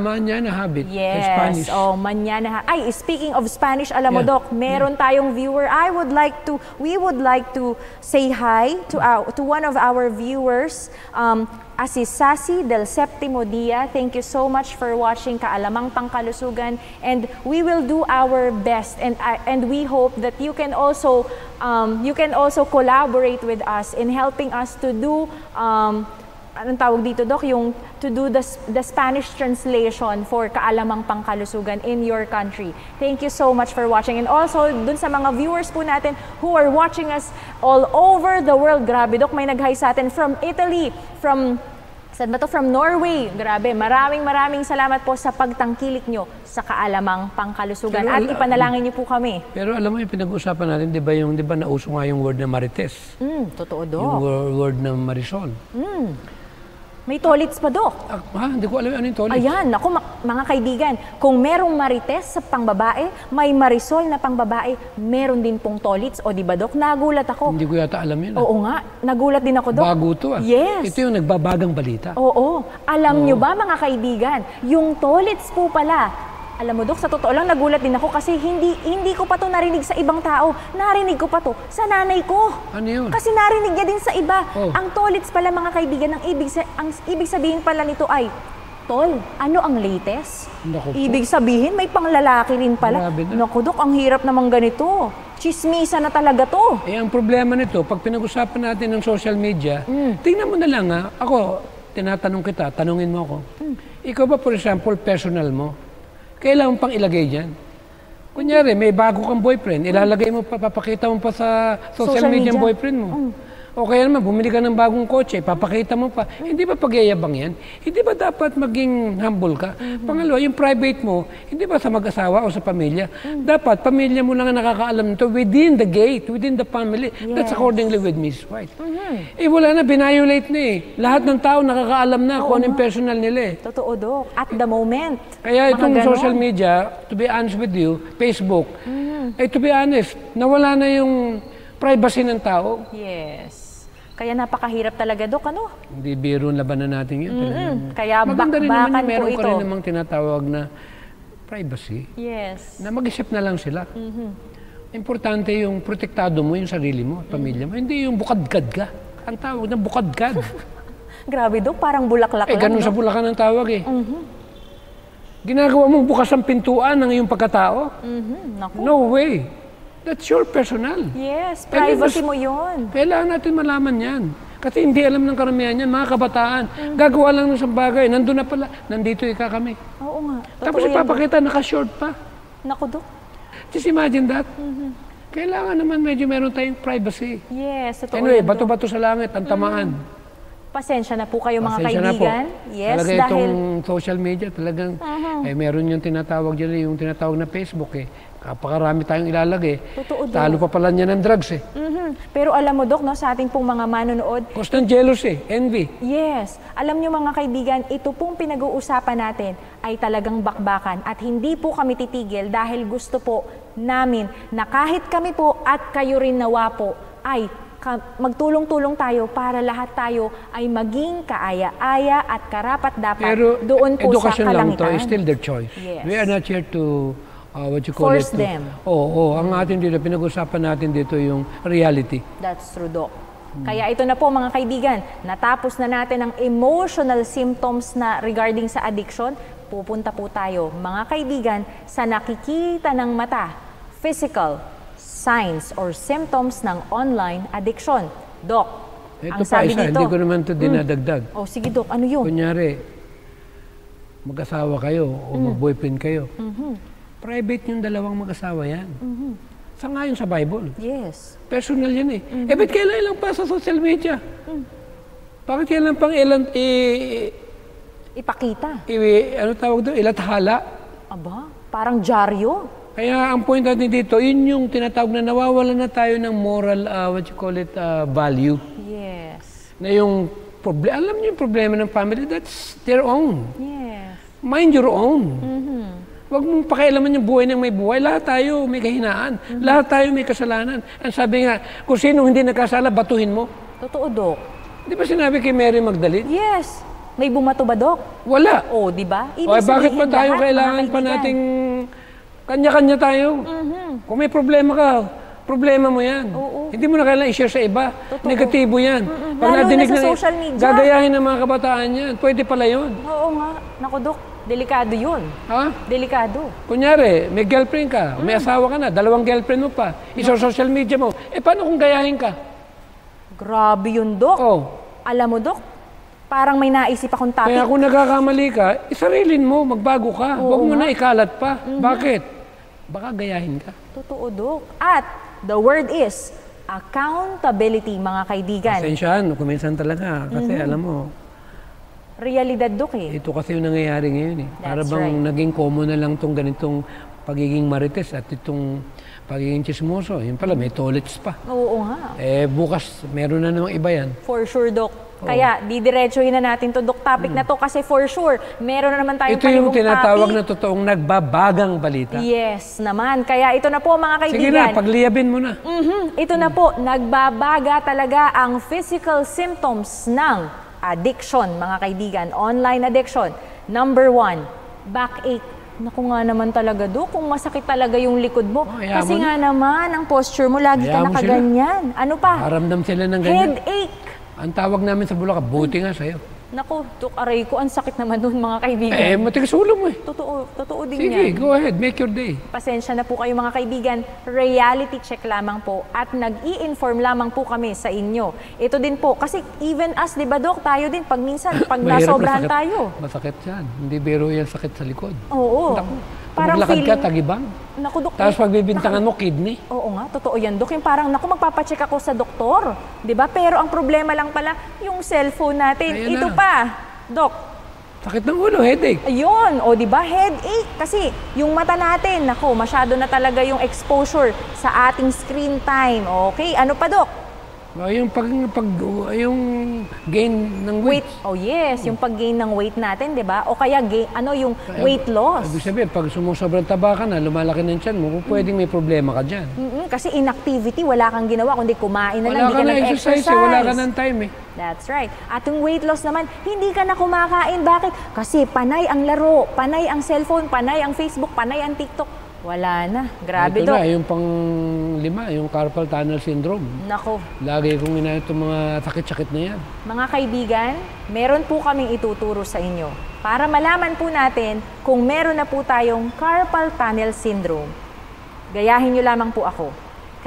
habit. Yes. Spanish. Oh, manyana. Ay, speaking of Spanish, alam mo, Doc, meron tayong viewer. We would like to say hi to one of our viewers, si Sassy del Septimo Dia. Thank you so much for watching Kaalamang Pangkalusugan, and we will do our best, and we hope that you can also collaborate with us in helping us to do anong tawag dito, Doc, yung to do the Spanish translation for Kaalamang Pangkalusugan in your country. Thank you so much for watching. And also, dun sa mga viewers po natin who are watching us all over the world. Grabe, Doc, may nag-hi sa atin from Italy, from Norway. Grabe, maraming salamat po sa pagtangkilik nyo sa Kaalamang Pangkalusugan. At ipanalangin niyo po kami. Pero alam mo yung pinag-uusapan natin, di ba nauso nga yung word na marites? Totoo, Doc. Yung word na marisol. May tolits pa, Doc. Hindi ko alam ano yung tolits. Ayan, ako mga kaibigan, kung merong marites sa pangbabae, may marisol na pangbabae, meron din pong tolits. O di ba, Doc? Nagulat ako. Hindi ko yata alam yun. Oo nga, nagulat din ako, Doc. Bago to Yes. Ito yung nagbabagang balita. Oo. Alam nyo ba, mga kaibigan, yung tolits po pala, alam mo, Dok, sa totoo lang, nagulat din ako kasi hindi ko pa to narinig sa ibang tao. Narinig ko pa to sa nanay ko. Ano yun? Kasi narinig niya din sa iba. Oh. Ang tolits pala, mga kaibigan, ang ibig sabihin pala nito ay Tol, ano ang latest? Naku po. Ibig sabihin, may panglalaki rin pala. Grabe na. Naku, Dok, ang hirap naman ganito. Chismisa na talaga to. Eh, ang problema nito, pag pinag-usapan natin ng social media, tingnan mo na lang ako, tinatanong kita, tanungin mo ako. Ikaw ba, for example, personal mo, kailangan pang ilagay dyan? Kunyari, may bago kang boyfriend, ilalagay mo pa, papakita mo pa sa social media ang boyfriend mo. O kaya naman, bumili ka ng bagong kotse, papakita mo pa. Hindi ba pagyayabang yan? Hindi ba dapat maging humble ka? Pangalawa, yung private mo, hindi ba sa mag-asawa o sa pamilya? Dapat, pamilya mo lang ang nakakaalam nito within the gate, within the family. That's accordingly with Miss White. Eh wala na, binayolate na eh. Lahat ng tao nakakaalam na kung ano yung personal nila eh. Totoo, Dok. At the moment. Kaya Mga itong ganon. social media, to be honest with you, Facebook, eh to be honest, nawala na yung privacy ng tao. Yes. Kaya napakahirap talaga, Dok, ano? Hindi biro labanan natin yun. Kaya Maganda rin naman bakbakan yung po meron ito. ka rin namang tinatawag na privacy, Yes. na mag-isip na lang sila. Importante yung protektado mo yung sarili mo, pamilya mo. Hindi yung bukadkad ka. Ang tawag na bukadkad. Grabe, Dok, parang bulaklak Eh, lang, ganun no? sa Bulacan ang tawag eh. Ginagawa mong bukas ang pintuan ng iyong pagkatao? Naku. No way. That's your personal. Yes, Eh, privacy mas- mo yun. Kailangan natin malaman yan. Kasi hindi alam ng karamihan yan, mga kabataan. Gagawa lang ng isang bagay. Nandun na pala. Nandito ika kami. Oo nga. Tapos Totoo yan, Dok. ipapakita, naka-short pa. Naku, Dok. Just imagine that. Kailangan naman medyo meron tayong privacy. Yes, totoo Anyway, yan, Dok. bato-bato sa langit, ang tamaan. Pasensya na po kayo, mga Pasensya na po. kaibigan. Yes, Talaga dahil... itong social media, talagang, eh, meron yung tinatawag dyan, yung tinatawag na Facebook eh. Kapakarami tayong ilalagay. Totoo, Dok. Talo pa pala niya ng drugs eh. Pero alam mo, Dok, no, sa ating pong mga manonood, Constant jealousy, envy. yes, alam nyo mga kaibigan, ito pong pinag-uusapan natin ay talagang bakbakan at hindi po kami titigil dahil gusto po namin na kahit kami po at kayo rin nawa po ay magtulong-tulong tayo para lahat tayo ay maging kaaya-aya at karapat-dapat Pero doon po sa edukasyon lang to, kalangitan. is still their choice. Yes. We are not here to, what you call Force it? them. Oo, ang atin dito, pinag-usapan natin dito yung reality. That's true, Doc. Kaya ito na po mga kaibigan, natapos na natin ang emotional symptoms na regarding sa addiction, pupunta po tayo mga kaibigan sa nakikita ng mata, physical signs or symptoms ng online addiction. Doc, Ito ang pa sabi isa, dito, hindi ko naman ito dinadagdag. oh sige Doc, ano yun? Kunyari, mag-asawa kayo o mag-boyfriend kayo. Private yung dalawang mag-asawa yan. Sangayon sa Bible. Yes. Personal yan eh. Eh, ba't kailan lang pa sa social media? Bakit kailan pang Ipakita. ano tawag doon? Ilathala? Aba, parang dyaryo. Kaya ang point natin dito, yun yung tinatawag na nawawala na tayo ng moral, what you call it, value. Yes. Na yung alam niyo yung problema ng family, that's their own. Yes. Mind your own. Huwag mong pakialaman yung buhay ng may buhay. Lahat tayo may kahinaan. Lahat tayo may kasalanan. Ang sabi nga, kung sino hindi nagkasala, batuhin mo. Totoo, Doc. Di ba sinabi kay Mary Magdalene? Yes. May bumato ba, Doc? Wala. Oh, di ba? O bakit pa tayo kailangan pa nating kanya-kanya tayo? Kung may problema ka, problema mo yan. Oo. Hindi mo na kailangan i-share sa iba. Totoo. Negatibo yan. Pag Lalo nadinig na sa social media. gagayahin ng mga kabataan yan. Pwede pala yun. Oo nga. Naku, Doc. Delikado yun. Ha? Delikado. Kunyari, may girlfriend ka, may asawa ka na, 2 girlfriend mo pa, isa social media mo, eh paano kung gayahin ka? Grabe yun, Doc. Oh. Alam mo, Doc, parang may naisip akong topic. Kaya kung nagkakamali ka, isarilin mo, magbago ka. Oo Huwag mo nga. na ikalat pa. Bakit? Baka gayahin ka. Totoo, Doc. At the word is accountability, mga kaibigan. Pasensyahan, kuminsan talaga. Kasi alam mo, Realidad, Doc, eh. ito kasi yung nangyayari ngayon eh. Para That's bang right. naging common na lang itong ganitong pagiging marites at itong pagiging chismoso. Yun pala, may toilets pa. Oo nga. Eh, bukas, meron na namang iba yan. For sure, Doc. Kaya, didiretsuhin na natin to, Doc, topic na to kasi for sure, meron na naman tayong Ito yung panibong tinatawag topic. na totoong nagbabagang balita. Yes naman. Kaya ito na po, mga Sige kaibigan. na, pagliyabin mo na. Ito na po, nagbabaga talaga ang physical symptoms ng addiction, mga kaibigan. Online addiction. Number 1, backache. Naku nga naman talaga, Dok, kung masakit talaga yung likod mo. hayaan Kasi mo nga naman, ang posture mo, lagi ka Hayaan mo nakaganyan. Ano pa? Haramdam sila ng ganyan. Headache. Ang tawag namin sa Bulacan, buti nga sa'yo. Naku, Dok, aray ko, ang sakit naman nun mga kaibigan. Matigas ulo mo eh. Totoo din Sige, yan. go ahead, make your day. Pasensya na po kayo mga kaibigan, reality check lamang po at nag-i-inform lamang po kami sa inyo. Ito din po, kasi even us, di ba Dok, tayo din, pag minsan, pag nasobrahan tayo. Masakit yan. Hindi biro yan sakit sa likod. Oo. Naku, Parang maglakad ka, feeling, tagibang. naku Dok. Tapos pagbibintangan mo, kidney. Oo nga, totoo yan Dok. Yung parang, naku, magpapacheck ako sa doktor. Di ba? Pero ang problema lang pala, yung cellphone natin. Ayan Ito na. pa, Dok. Sakit ng ulo, headache. Ayun, o di ba headache? Kasi yung mata natin, nako, masyado na talaga yung exposure sa ating screen time. Okay, ano pa Dok? Yung yung gain ng weight. Oh yes, yung pag-gain ng weight natin, di ba? O kaya yung weight loss. Ibig sabihin, pag sumusobrang taba ka na, lumalaki ng tiyan mo, pwedeng may problema ka dyan. Kasi inactivity, wala kang ginawa, kundi kumain na lang, Wala hindi ka ka na exercise, nag-exercise. wala ka ng time eh. That's right. At yung weight loss naman, hindi ka na kumakain. Bakit? Kasi panay ang laro, panay ang cellphone, panay ang Facebook, panay ang TikTok. Wala na. Grabe Ito Dok. na, yung pang-5, yung carpal tunnel syndrome. Nako. Lagi kong ina itong mga sakit-sakit na yan. Mga kaibigan, meron po kaming ituturo sa inyo para malaman po natin kung meron na po tayong carpal tunnel syndrome. Gayahin nyo lamang po ako.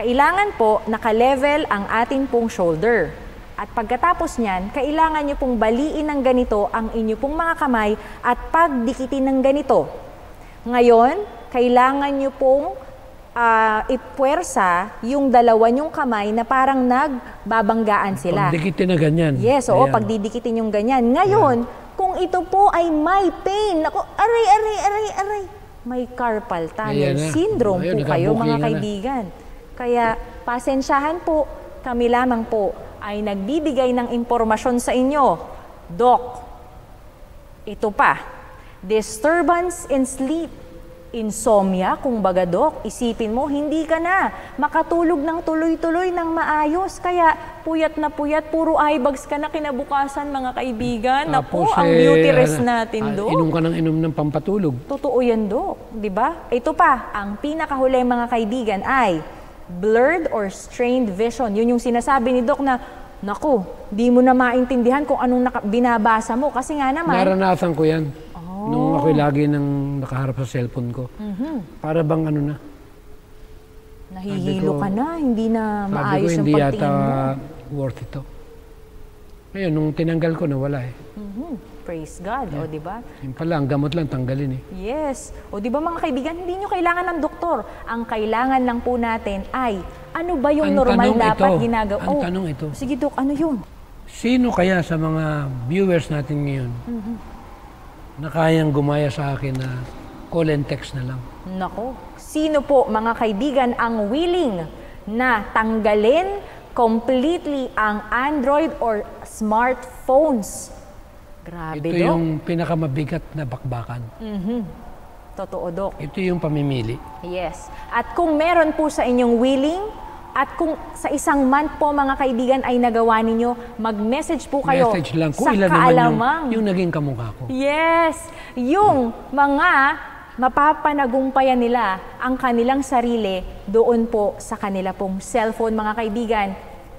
Kailangan po naka-level ang ating pong shoulder. At pagkatapos niyan, kailangan nyo pong baliin ng ganito ang inyo pong mga kamay at pagdikitin ng ganito. Ngayon, kailangan nyo pong ipuwersa yung dalawa nyong kamay na parang nagbabanggaan sila. Pagdikitin na ganyan. Yes, oo, pagdidikitin yung ganyan. Ngayon, kung ito po ay may pain, ako, aray, may carpal tunnel syndrome po kayo mga kaibigan. Kaya, pasensyahan po, kami lamang po ay nagbibigay ng impormasyon sa inyo. Dok, ito pa, disturbance in sleep. Insomnia, kung baga Dok, isipin mo, hindi ka na makatulog ng tuloy-tuloy ng maayos. Kaya puyat na puyat, puro eye bags ka na kinabukasan mga kaibigan. Naku, ang beauty rest natin Dok. Inom ka ng inom ng pampatulog. Totoo yan Dok, di ba? Ito pa, ang pinakahuli mga kaibigan ay blurred or strained vision. Yun yung sinasabi ni Dok na, naku, di mo na maintindihan kung anong binabasa mo. Kasi nga naman, naranasan ko yan. Nung ako'y lagi nang nakaharap sa cellphone ko. Para bang ano na? Nahihilo ka na, hindi na maayos yung hindi pagtingin yata mo. worth ito. Ngayon, nung tinanggal ko, nawala eh. Praise God, o di ba? Yung pala, ang gamot lang, tanggalin eh. Yes. O di ba mga kaibigan, hindi nyo kailangan ng doktor. Ang kailangan lang po natin ay, ano ba yung normal dapat ginagawa? Ang tanong ito. Sige Dok, ano yun? Sino kaya sa mga viewers natin ngayon na kayang gumaya sa akin na call and text na lang? Nako, sino po mga kaibigan ang willing na tanggalin completely ang Android or smartphones? Grabe Ito Dok. yung pinakamabigat na bakbakan. Totoo Dok. Ito yung pamimili. Yes. At kung meron po sa inyong willing, at kung sa isang month po mga kaibigan ay nagawa ninyo, mag-message po kayo Message lang kung sa ilan Kaalamang. naman yung naging kamukha ko. Yes! Yung mga mapapanagumpayan nila ang kanilang sarili doon po sa kanila pong cellphone mga kaibigan.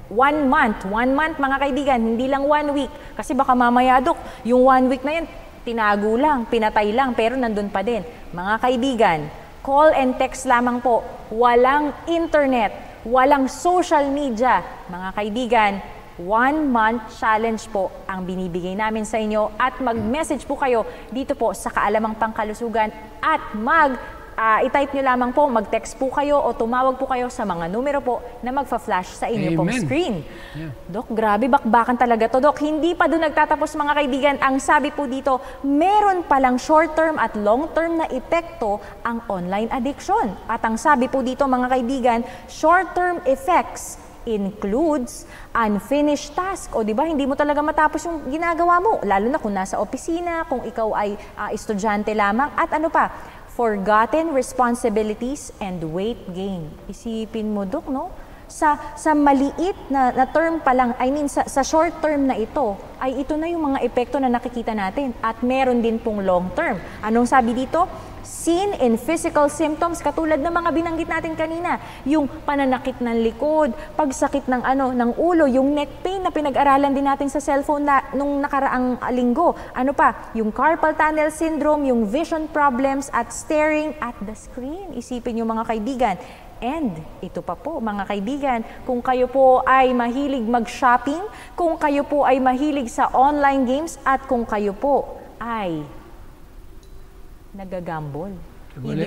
1 month mga kaibigan, hindi lang 1 week. Kasi baka mamaya Dok, yung 1 week na yan, tinago lang, pinatay lang, pero nandun pa din. Mga kaibigan, call and text lamang po, walang internet, walang social media. Mga kaibigan, 1 month challenge po ang binibigay namin sa inyo at mag-message po kayo dito po sa Kaalamang Pangkalusugan at i-type nyo lamang po, mag-text po kayo o tumawag po kayo sa mga numero po na magfa-flash sa inyo pong screen. Yeah. Dok, grabe, bakbakan talaga to Dok. Hindi pa doon nagtatapos mga kaibigan. Ang sabi po dito, meron palang short-term at long-term na epekto ang online addiction. At ang sabi po dito mga kaibigan, short-term effects includes unfinished task. O di ba, hindi mo talaga matapos yung ginagawa mo. Lalo na kung nasa opisina, kung ikaw ay estudyante lamang. At ano pa, forgotten responsibilities and weight gain. Isipin mo, Dok, no? Sa maliit na term pa lang, I mean, sa short term na ito, ay ito na yung mga epekto na nakikita natin. At meron din pong long term. Anong sabi dito? seen in physical symptoms katulad ng mga binanggit natin kanina, yung pananakit ng likod, pagsakit ng ng ulo, yung neck pain na pinag-aralan din natin sa cellphone nung nakaraang linggo. Ano pa? Yung carpal tunnel syndrome, yung vision problems at staring at the screen. Isipin niyo mga kaibigan. And ito pa po mga kaibigan, kung kayo po ay mahilig mag-shopping, kung kayo po ay mahilig sa online games, at kung kayo po ay nagagambol.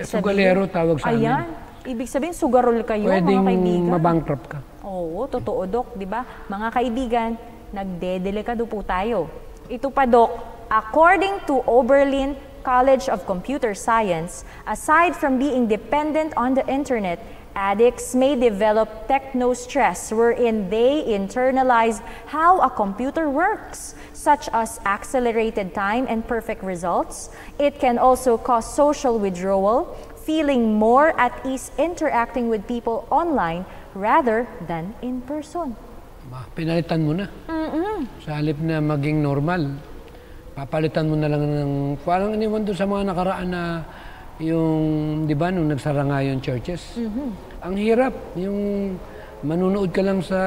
Sugalero tawag sa amin. Ayan. Ibig sabihin, sugarol kayo, Pwedeng mga kaibigan. mabankrupt ka. Oo, totoo, Dok. Di ba? Mga kaibigan, nagdedelikado po tayo. Ito pa, Dok. According to Oberlin College of Computer Science, aside from being dependent on the internet, addicts may develop techno-stress wherein they internalize how a computer works, such as accelerated time and perfect results. It can also cause social withdrawal, feeling more at ease interacting with people online rather than in person. Pinalitan mo na. Sa halip na maging normal, papalitan mo na lang ng parang iniwan doon sa mga nakaraan na yung, di ba, nung nagsara nga yung churches. Ang hirap, yung manunood ka lang sa,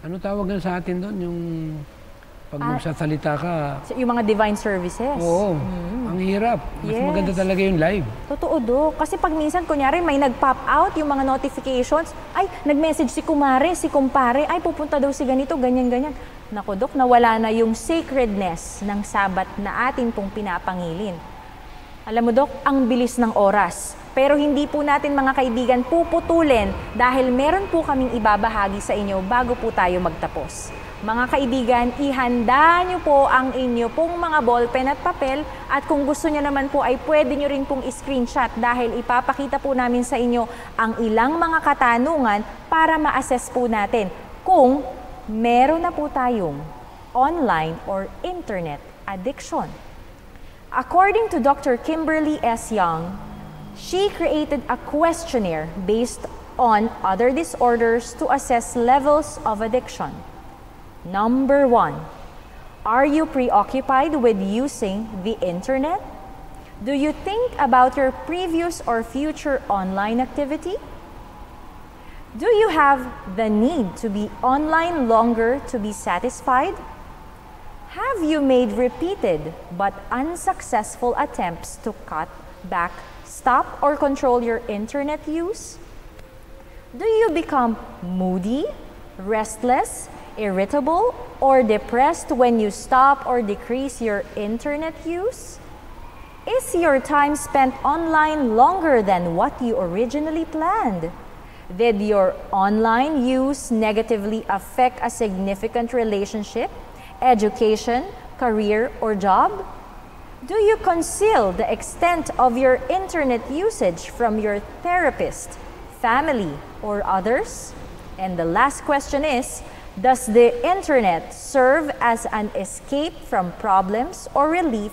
ano tawag nga sa atin doon, yung pag magsasalita ka. Yung mga divine services. Oo, ang hirap. Mas maganda talaga yung live. Totoo, Dok. Kasi pag minsan, kunyari, may nag-pop out yung mga notifications, ay, nag-message si kumare, si kumpare, ay, pupunta daw si ganito, ganyan-ganyan. Naku, Dok, nawala na yung sacredness ng Sabat na atin pong pinapangilin. Alam mo, Dok, ang bilis ng oras. Pero hindi po natin, mga kaibigan, puputulin dahil meron po kaming ibabahagi sa inyo bago po tayo magtapos. Mga kaibigan, ihanda nyo po ang inyo pong mga ballpen at papel at kung gusto nyo naman po ay pwede nyo rin pong screenshot dahil ipapakita po namin sa inyo ang ilang mga katanungan para ma-assess po natin kung meron na po tayong online or internet addiction. According to Dr. Kimberly S. Young, she created a questionnaire based on other disorders to assess levels of addiction. Number 1, are you preoccupied with using the internet? Do you think about your previous or future online activity? Do you have the need to be online longer to be satisfied? Have you made repeated but unsuccessful attempts to cut back, stop, or control your internet use? Do you become moody, restless, irritable, or depressed when you stop or decrease your internet use? Is your time spent online longer than what you originally planned? Did your online use negatively affect a significant relationship, education, career, or job? Do you conceal the extent of your internet usage from your therapist, family, or others? And the last question is, does the internet serve as an escape from problems or relief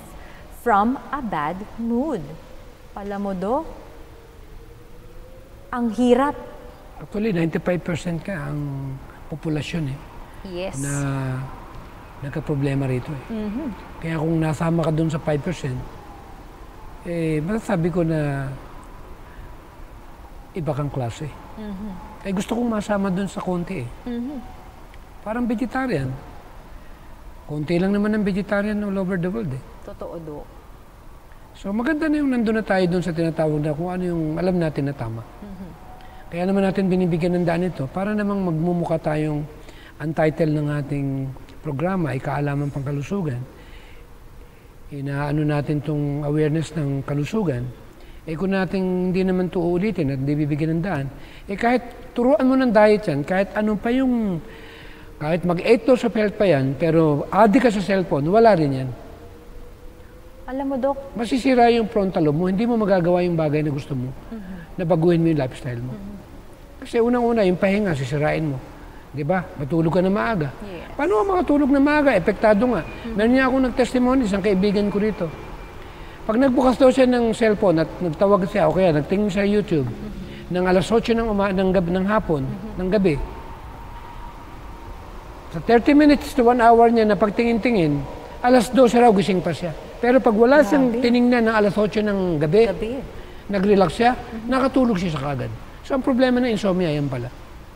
from a bad mood? Alam mo, Dok, ang hirap. Actually, 95% ka ang populasyon Yes. na nagka-problema rito Kaya kung nasama ka doon sa 5%, masasabi ko na iba kang klase. Gusto kong masama doon sa konti Parang vegetarian. Konti lang naman ang vegetarian all over the world Totoo, Dok. So maganda na yung nandun na tayo doon sa tinatawag na kung ano yung alam natin na tama. Kaya naman natin binibigyan ng daan ito para namang magmumukha tayong ang title ng ating programa ay Kaalaman Pangkalusugan. Inaano natin tong awareness ng kalusugan. Kung natin hindi naman ito uulitin at hindi bibigyan ng daan, kahit turuan mo ng diet yan, kahit ano pa yung, kahit mag-8 dose of health pa yan, pero addict ka sa cellphone, wala rin yan. Alam mo, Dok, Masisira yung frontal lobe mo, hindi mo magagawa yung bagay na gusto mo, na baguhin mo yung lifestyle mo. Kasi unang-una, yung pahinga, sisirain mo. Di ba? Matulog ka na maaga. Yes. Paano ka makatulog na maaga? Epektado nga. Meron niya akong nag-testimony, isang kaibigan ko rito. Pag nagbukas daw siya ng cellphone at nagtawag siya, o kaya nagtingin sa YouTube, ng alas 8 ng hapon, ng gabi, sa 30 minutes to 1 hour niya na pagtingin-tingin, alas 12 raw gising pa siya. Pero pag wala siyang tiningnan ng alas 8 ng gabi, nag-relax siya, nakatulog siya sa kagad. So, ang problema ng insomnia, yan pala.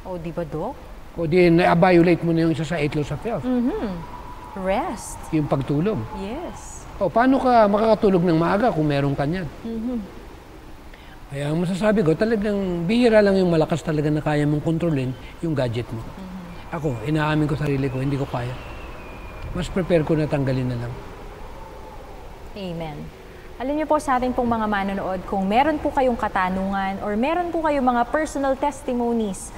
O, di ba, Dok? O di, na-violate mo na yung isa sa 8 laws of health. Rest. Yung pagtulog. Yes. O, paano ka makakatulog ng maaga kung meron ka niyan? Kaya ang masasabi ko, talagang bihira lang yung malakas talaga na kaya mong kontrolin yung gadget mo. Ako, inaamin ko sarili ko, hindi ko kaya. Mas prepare ko na tanggalin na lang. Amen. Alam niyo po sa atin pong mga manonood, kung meron po kayong katanungan or meron po kayong mga personal testimonies,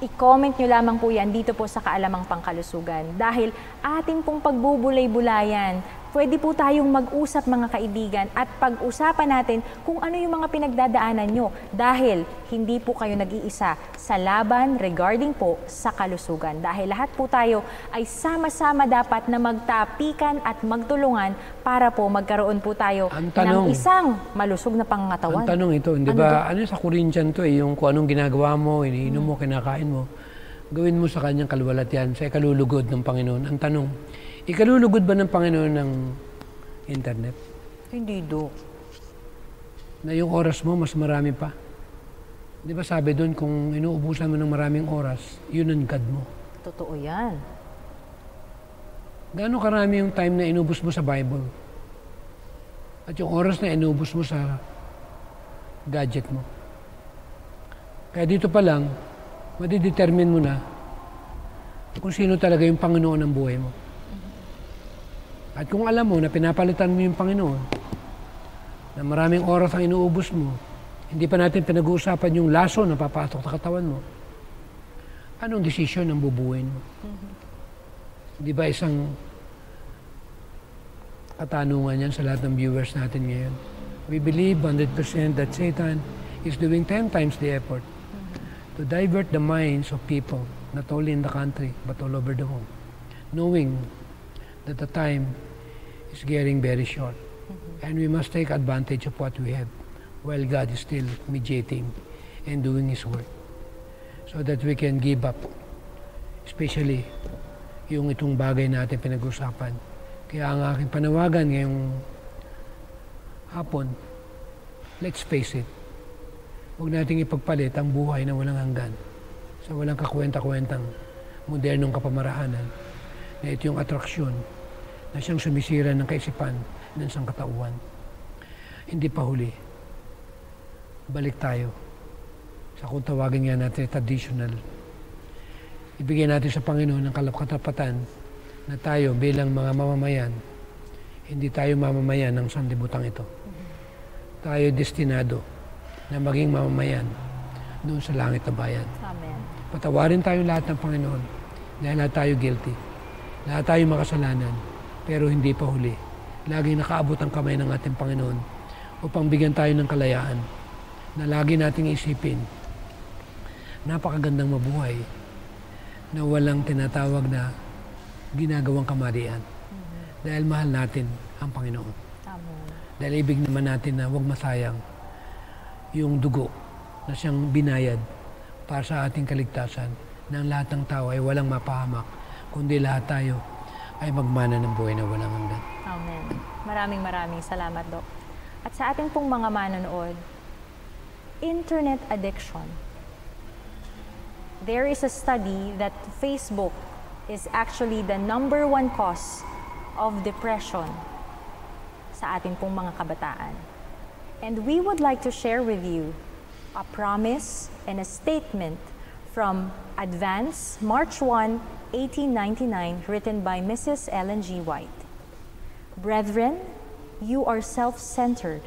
i-comment nyo lamang po yan dito po sa Kaalamang Pangkalusugan. Dahil ating pong pagbubulay-bulayan, pwede po tayong mag-usap mga kaibigan at pag-usapan natin kung ano yung mga pinagdadaanan nyo. Dahil hindi po kayo nag-iisa sa laban regarding po sa kalusugan. Dahil lahat po tayo ay sama-sama dapat na magtapikan at magtulungan para po magkaroon po tayo ng isang malusog na pangangatawan. Ang tanong ito, hindi ba, ano sa Corinthian to yung kung anong ginagawa mo, iniinom mo, kinakain mo, gawin mo sa kanyang kalwalatian, sa ikalulugod ng Panginoon. Ang tanong, ikalulugod ba ng Panginoon ng internet? Hindi, Dok. Na yung oras mo, mas marami pa. Di ba sabi doon, kung inuubusan mo ng maraming oras, yun ang God mo. Totoo yan. Gaano karami yung time na inubos mo sa Bible? At yung oras na inubos mo sa gadget mo? Kaya dito pa lang, madidetermine mo na kung sino talaga yung Panginoon ng buhay mo. At kung alam mo na pinapalitan mo yung Panginoon, na maraming oras ang inuubos mo, hindi pa natin pinag-uusapan yung laso na papasok sa katawan mo, anong desisyon ang bubuhin mo? Di ba isang katanungan yan sa lahat ng viewers natin ngayon? We believe 100% that Satan is doing 10 times the effort to divert the minds of people, not only in the country, but all over the world, knowing that the time is getting very short. And we must take advantage of what we have while God is still mediating and doing His work so that we can give up, especially yung itong bagay natin pinag-usapan. Kaya ang aking panawagan ngayong hapon, let's face it, huwag nating ipagpalit ang buhay na walang hanggan sa walang kakwenta-kwentang modernong kapamarahanan na ito yung atraksyon na siyang sumisira ng kaisipan ng sangkatauhan. Hindi pa huli. Balik tayo sa kung tawagin nga natin traditional. Ibigay natin sa Panginoon ang katapatan na tayo bilang mga mamamayan, hindi tayo mamamayan ng sanlibutan ito. Tayo destinado na maging mamamayan doon sa langit na bayan. Amen. Patawarin tayo lahat ng Panginoon dahil lahat tayo guilty. Lahat tayo makasalanan, pero hindi pa huli. Laging nakaabot ang kamay ng ating Panginoon upang bigyan tayo ng kalayaan na lagi nating isipin. Napakagandang mabuhay na walang tinatawag na ginagawang kamalian. Dahil mahal natin ang Panginoon. Amen. Dahil ibig naman natin na huwag masayang yung dugo na siyang binayad para sa ating kaligtasan ng lahat ng tao ay walang mapahamak, kundi lahat tayo ay magmana ng buhay na walang hanggan. Amen. Maraming salamat, Doc. At sa ating pong mga manonood, internet addiction. There is a study that Facebook is actually the #1 cause of depression sa ating pong mga kabataan. And we would like to share with you a promise and a statement from Advance, March 1, 1899, written by Mrs. Ellen G. White. Brethren, you are self-centered.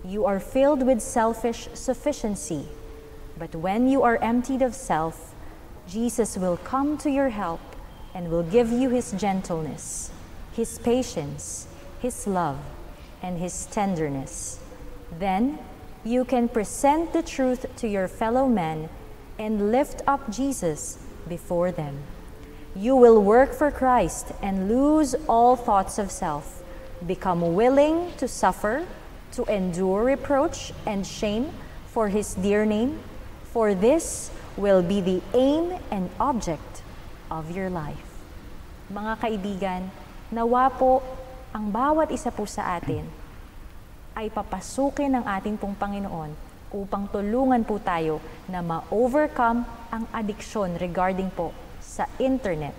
You are filled with selfish sufficiency. But when you are emptied of self, Jesus will come to your help and will give you His gentleness, His patience, His love, and His tenderness. Then you can present the truth to your fellow men and lift up Jesus before them. You will work for Christ and lose all thoughts of self, become willing to suffer, to endure reproach and shame for His dear name, for this will be the aim and object of your life. Mga kaibigan, nawa po ang bawat isa po sa atin ay papasukin ng ating pong Panginoon upang tulungan po tayo na ma-overcome ang addiction regarding po sa internet.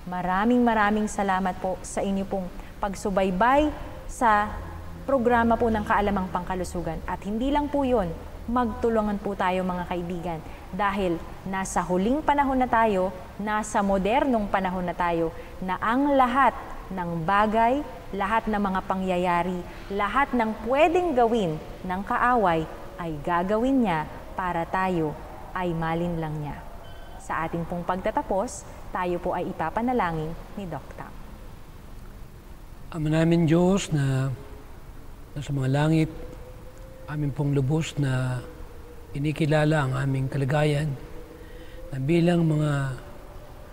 Maraming salamat po sa inyo pong pagsubaybay sa programa po ng Kaalamang Pangkalusugan. At hindi lang po yun, magtulungan po tayo mga kaibigan. Dahil nasa huling panahon na tayo, nasa modernong panahon na tayo, na ang lahat ng bagay, lahat ng mga pangyayari, lahat ng pwedeng gawin ng kaaway ay gagawin niya para tayo ay malinlang niya. Sa ating pong pagtatapos, tayo po ay ipapanalangin ni Doc Tam. Ama namin Diyos na nasa mga langit, amin pong lubos na inikilala ang aming kalagayan na bilang mga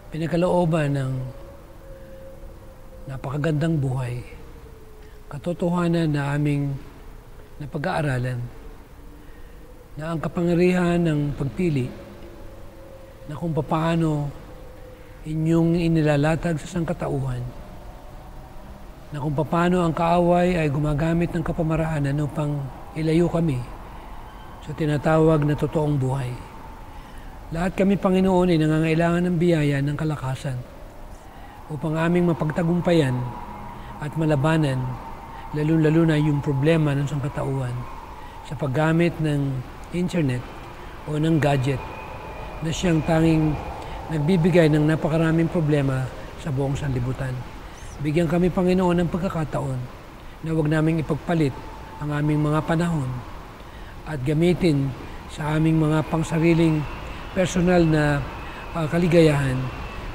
pinagkalooban ng napakagandang buhay, katotohanan na aming napag-aaralan, na ang kapangyarihan ng pagpili na kung paano inyong inilalatag sa sangkatauhan, na kung paano ang kaaway ay gumagamit ng kapamaraanan upang ilayo kami sa tinatawag na totoong buhay. Lahat kami, Panginoon, ay nangangailangan ng biyaya ng kalakasan upang aming mapagtagumpayan at malabanan, lalo-lalo na yung problema ng sangkatauhan sa paggamit ng internet o ng gadget na siyang tanging nagbibigay ng napakaraming problema sa buong sanlibutan. Bigyan kami, Panginoon, ng pagkakataon na huwag naming ipagpalit ang aming mga panahon at gamitin sa aming mga pangsariling personal na kaligayahan,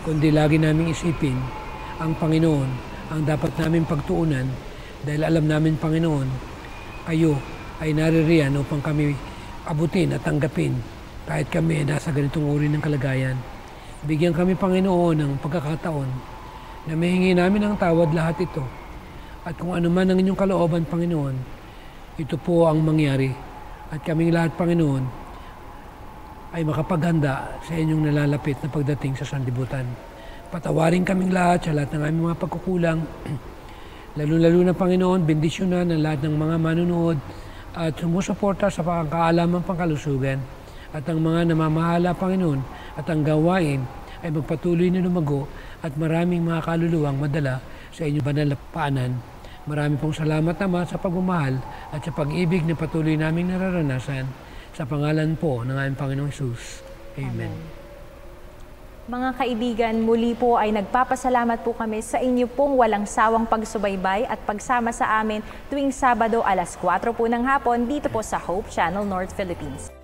kundi lagi naming isipin ang Panginoon, ang dapat naming pagtuunan dahil alam namin, Panginoon, kayo ay naririyan upang kami abutin at tanggapin kahit kami nasa ganitong uri ng kalagayan. Bigyan kami, Panginoon, ng pagkakataon na mahingi namin ang tawad lahat ito. At kung ano man ang inyong kalooban, Panginoon, ito po ang mangyari. At kaming lahat, Panginoon, ay makapaghanda sa inyong nalalapit na pagdating sa sanlibutan. Patawarin kaming lahat sa lahat ng aming mga pagkukulang. Lalo-lalo na, Panginoon, bendisyonan ang lahat ng mga manunood at sumusuporta sa pangkaalamang pangkalusugan. At ang mga namamahala, Panginoon, at ang gawain ay magpatuloy na lumago at maraming mga kaluluwang madala sa inyong banal na paanan. Marami pong salamat, Ama, sa pagmamahal at sa pag-ibig na patuloy naming nararanasan sa pangalan po ng aming Panginoong Hesus. Amen. Mga kaibigan, muli po ay nagpapasalamat po kami sa inyo pong walang sawang pagsubaybay at pagsama sa amin tuwing Sabado 4:00 po ng hapon dito po sa Hope Channel North Philippines.